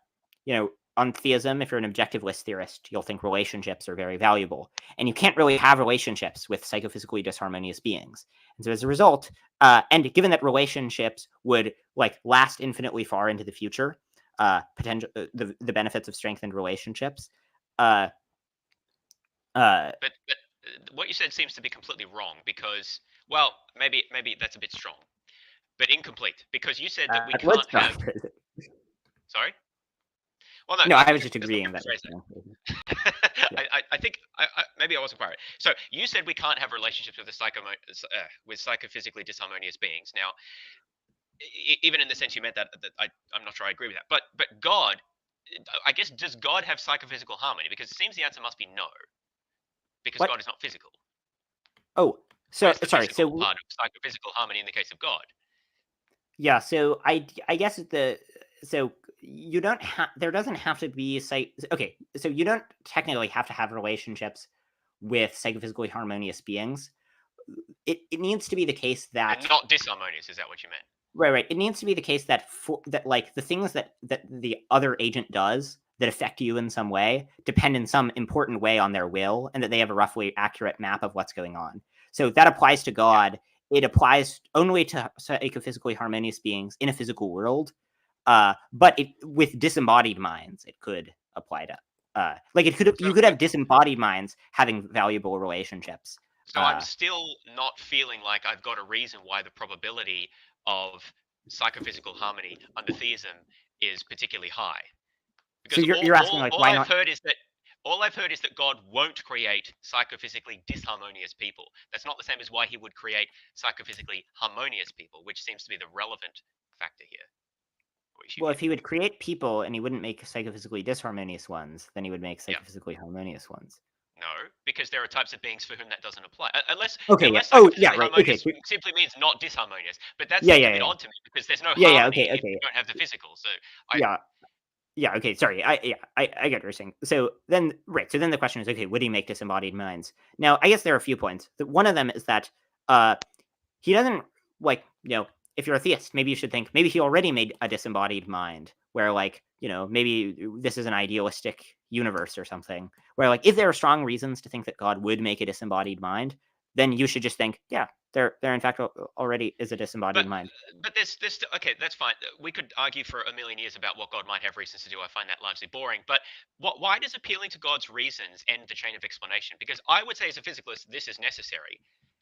on theism, if you're an objectivist theorist, you'll think relationships are very valuable. And you can't really have relationships with psychophysically disharmonious beings. And so as a result, and given that relationships would like last infinitely far into the future, the benefits of strengthened relationships. But what you said seems to be completely wrong because, well, maybe that's a bit strong, but incomplete, because you said that we can't have. Sorry. Well, no, I was just because let me agreeing that. I think maybe I wasn't quite right. So you said we can't have relationships with with psychophysically disharmonious beings. Now, even in the sense you meant that I'm not sure I agree with that. But God, I guess, does God have psychophysical harmony? Because it seems the answer must be no, because What? God is not physical. Oh, so Where's the sorry. physical So part of psychophysical harmony in the case of God? yeah. So I guess so you don't have there doesn't have to be okay. So you don't technically have to have relationships with psychophysically harmonious beings. It needs to be the case that And not disharmonious. Is that what you meant? right. It needs to be the case that that like the things that the other agent does that affect you in some way depend in some important way on their will, and that they have a roughly accurate map of what's going on. So that applies to God. It applies only to psychophysically harmonious beings in a physical world. But with disembodied minds, it could apply to you could have disembodied minds having valuable relationships. So I'm still not feeling like I've got a reason why the probability of psychophysical harmony under theism is particularly high. Because so you're asking like why not? All I've heard is that God won't create psychophysically disharmonious people. That's not the same as why he would create psychophysically harmonious people, which seems to be the relevant factor here. Well, if he would create people and he wouldn't make psychophysically disharmonious ones, then he would make psychophysically harmonious ones. No, because there are types of beings for whom that doesn't apply. Unless harmonious simply means not disharmonious. But that's a bit odd to me because there's no harmony if you don't have the physical. So okay, sorry. I get what you're saying. So then the question is, okay, would he make disembodied minds? Now, I guess there are a few points. One of them is that he doesn't if you're a theist, maybe you should think maybe he already made a disembodied mind where maybe this is an idealistic universe or something where if there are strong reasons to think that God would make a disembodied mind, then you should just think, yeah, there in fact already is a disembodied mind. But there's okay, that's fine. We could argue for a million years about what God might have reasons to do. I find that largely boring. But why does appealing to God's reasons end the chain of explanation? Because I would say as a physicalist, this is necessary.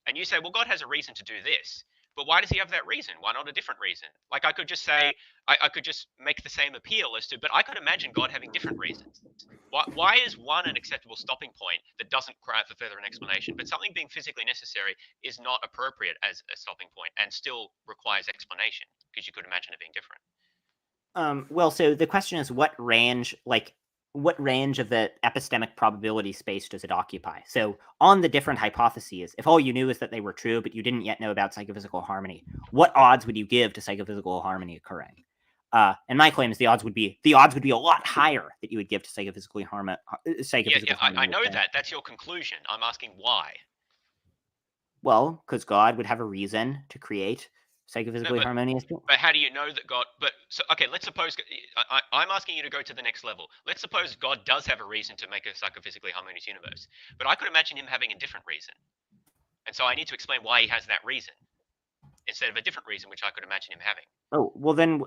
And you say, well, God has a reason to do this. But why does he have that reason? Why not a different reason? Like I could just say, I could just make the same appeal as to, but I could imagine God having different reasons. Why is one an acceptable stopping point that doesn't cry out for further an explanation, but something being physically necessary is not appropriate as a stopping point and still requires explanation because you could imagine it being different? Well, so the question is what range of the epistemic probability space does it occupy? So on the different hypotheses, if all you knew is that they were true, but you didn't yet know about psychophysical harmony, what odds would you give to psychophysical harmony occurring? And my claim is the odds would be a lot higher that you would give to psychophysically harmony. I know that. That's your conclusion. I'm asking why. Well, because God would have a reason to create psychophysically harmonious. But how do you know that God? But so okay, let's suppose I'm asking you to go to the next level. Let's suppose God does have a reason to make a psychophysically harmonious universe, but I could imagine him having a different reason, and so I need to explain why he has that reason instead of a different reason which I could imagine him having. Oh, well then,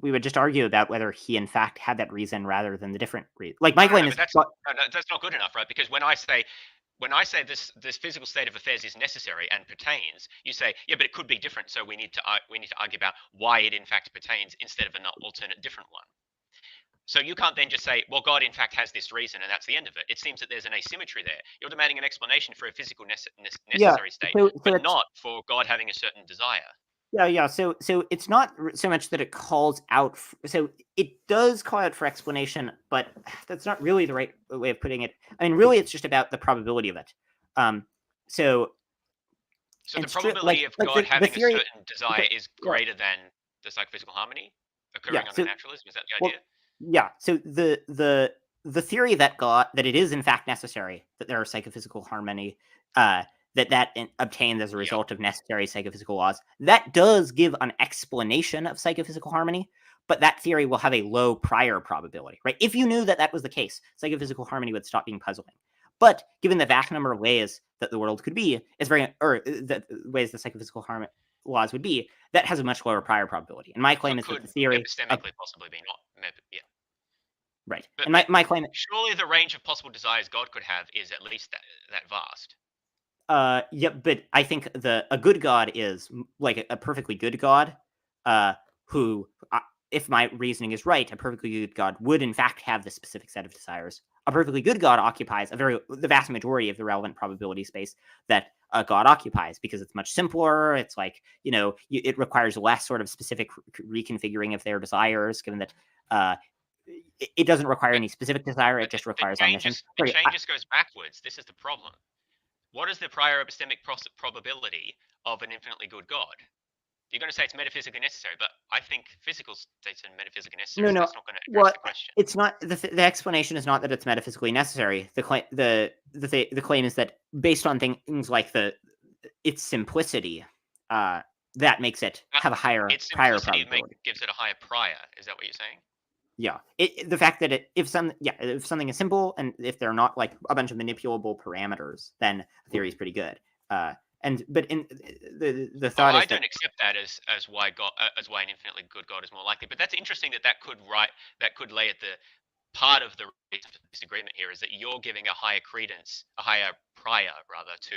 we would just argue about whether he in fact had that reason rather than the different reason. Like my claim is, that's not good enough, right? Because when I say this physical state of affairs is necessary and pertains, you say, yeah, but it could be different, so we need to argue about why it in fact pertains instead of an alternate different one. So you can't then just say, well, God in fact has this reason, and that's the end of it. It seems that there's an asymmetry there. You're demanding an explanation for a physical necessary state, but not for God having a certain desire. Yeah. So it's not so much that it calls out. So it does call out for explanation, but that's not really the right way of putting it. I mean, really, it's just about the probability of it. So the probability of God having a certain desire is greater than the psychophysical harmony occurring under naturalism. Is that the idea? Yeah. So the theory that it is in fact necessary that there are psychophysical harmony, that obtained as a result of necessary psychophysical laws, that does give an explanation of psychophysical harmony, but that theory will have a low prior probability, right? If you knew that was the case, psychophysical harmony would stop being puzzling. But given the vast number of ways that the world could be, the ways the psychophysical harmony laws would be, that has a much lower prior probability. And my claim is that the theory epistemically possibly be not, right. But, and my claim, surely the range of possible desires God could have is at least that vast. Yeah, but I think a good God is like a perfectly good God, who, if my reasoning is right, a perfectly good God would in fact have this specific set of desires. A perfectly good God occupies the vast majority of the relevant probability space that a God occupies, because it's much simpler. It's like, it requires less sort of specific reconfiguring of their desires, given that it doesn't require any specific desire. It just requires omniscience. The chain just goes backwards. This is the problem. What is the prior epistemic probability of an infinitely good God? You're going to say it's metaphysically necessary, but I think physical states are metaphysically necessary. So that's not going to address the question. It's not. The explanation is not that it's metaphysically necessary. The claim is that based on things like its simplicity, that makes it have a higher prior probability. Gives it a higher prior. Is that what you're saying? Yeah, the fact that if something is simple and if they're not like a bunch of manipulable parameters, then the theory is pretty good. But in the thought is I don't accept that as why an infinitely good God is more likely. But that's interesting that could lay at the part of the disagreement here, is that you're giving a higher prior rather to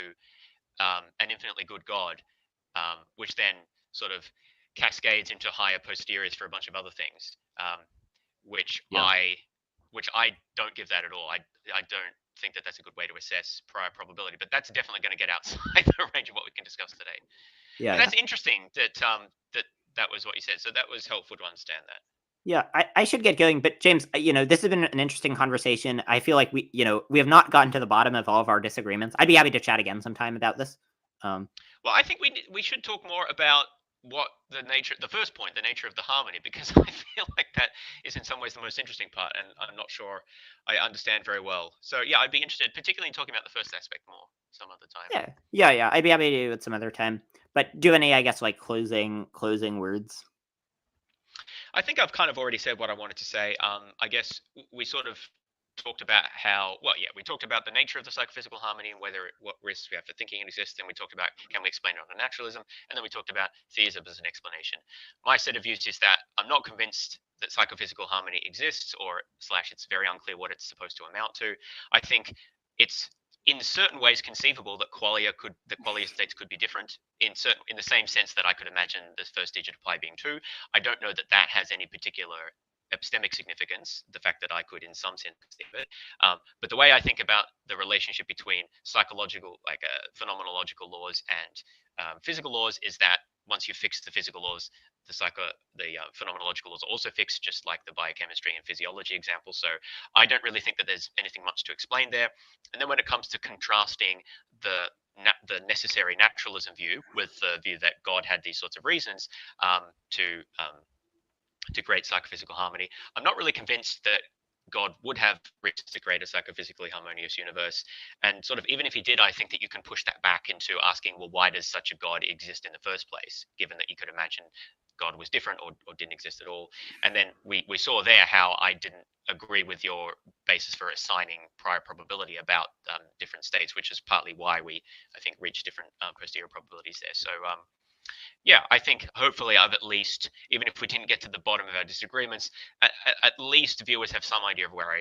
an infinitely good God, which then sort of cascades into higher posteriors for a bunch of other things. Which I don't give that at all. I don't think that that's a good way to assess prior probability, but that's definitely going to get outside the range of what we can discuss today. Yeah, that's interesting that that was what you said. So that was helpful to understand that. Yeah, I should get going, but James, this has been an interesting conversation. I feel like we have not gotten to the bottom of all of our disagreements. I'd be happy to chat again sometime about this. Well, I think we should talk more about the first point, the nature of the harmony, because I feel like that is in some ways the most interesting part, and I'm not sure I understand very well. So yeah, I'd be interested, particularly in talking about the first aspect more some other time. Yeah. I'd be happy to do it some other time. But do you have any, I guess, like closing words? I think I've kind of already said what I wanted to say. I guess we sort of talked about we talked about the nature of the psychophysical harmony and what risks we have for thinking it exists. And we talked about, can we explain it under naturalism? And then we talked about theism as an explanation. My set of views is that I'm not convinced that psychophysical harmony exists, or / it's very unclear what it's supposed to amount to. I think it's in certain ways conceivable that qualia states could be different in the same sense that I could imagine the first digit of pi being 2. I don't know that has any particular epistemic significance, the fact that I could in some sense conceive it. But the way I think about the relationship between psychological, like phenomenological laws and physical laws, is that once you fix the physical laws, the phenomenological laws are also fixed, just like the biochemistry and physiology example. So I don't really think that there's anything much to explain there. And then when it comes to contrasting the necessary naturalism view with the view that God had these sorts of reasons to create psychophysical harmony, I'm not really convinced that God would have reached a greater psychophysically harmonious universe. And sort of, even if he did, I think that you can push that back into asking, well, why does such a God exist in the first place, given that you could imagine God was different or didn't exist at all. And then we saw there how I didn't agree with your basis for assigning prior probability about different states, which is partly why we, I think, reach different posterior probabilities there. So yeah, I think hopefully I've at least, even if we didn't get to the bottom of our disagreements, at least viewers have some idea of where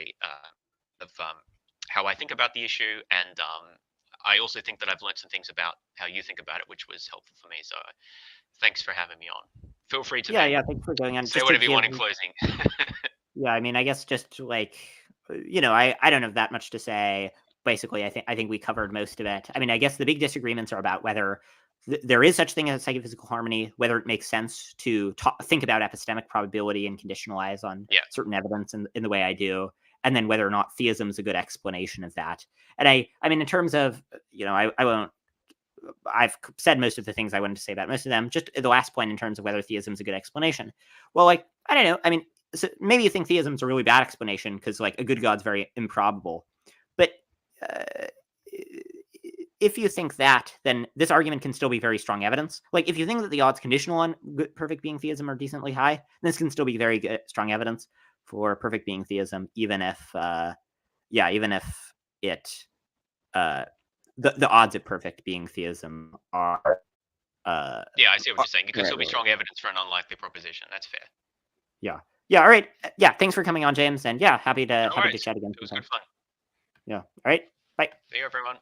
of how I think about the issue, and I also think that I've learned some things about how you think about it, which was helpful for me. So thanks for having me on. Feel free to thanks for going on. say whatever you want in closing. Yeah, I mean, I guess just like, I don't have that much to say. Basically, I think we covered most of it. I mean, I guess the big disagreements are about whether there is such thing as psychophysical harmony, whether it makes sense to think about epistemic probability and conditionalize on certain evidence in the way I do, and then whether or not theism is a good explanation of that. And I mean, in terms of, I won't. I've said most of the things I wanted to say about most of them. Just the last point in terms of whether theism is a good explanation. Well, like, I don't know. I mean, so maybe you think theism is a really bad explanation because like a good God's very improbable. But if you think that, then this argument can still be very strong evidence. Like if you think that the odds conditional on perfect being theism are decently high, this can still be very good, strong evidence for perfect being theism, even if it the odds of perfect being theism are yeah, I see what you're saying. It could still be strong evidence for an unlikely proposition. That's fair. Yeah. All right. Yeah. Thanks for coming on, James. And yeah, happy to chat again. It was good fun. Yeah. All right. Bye. See you, everyone.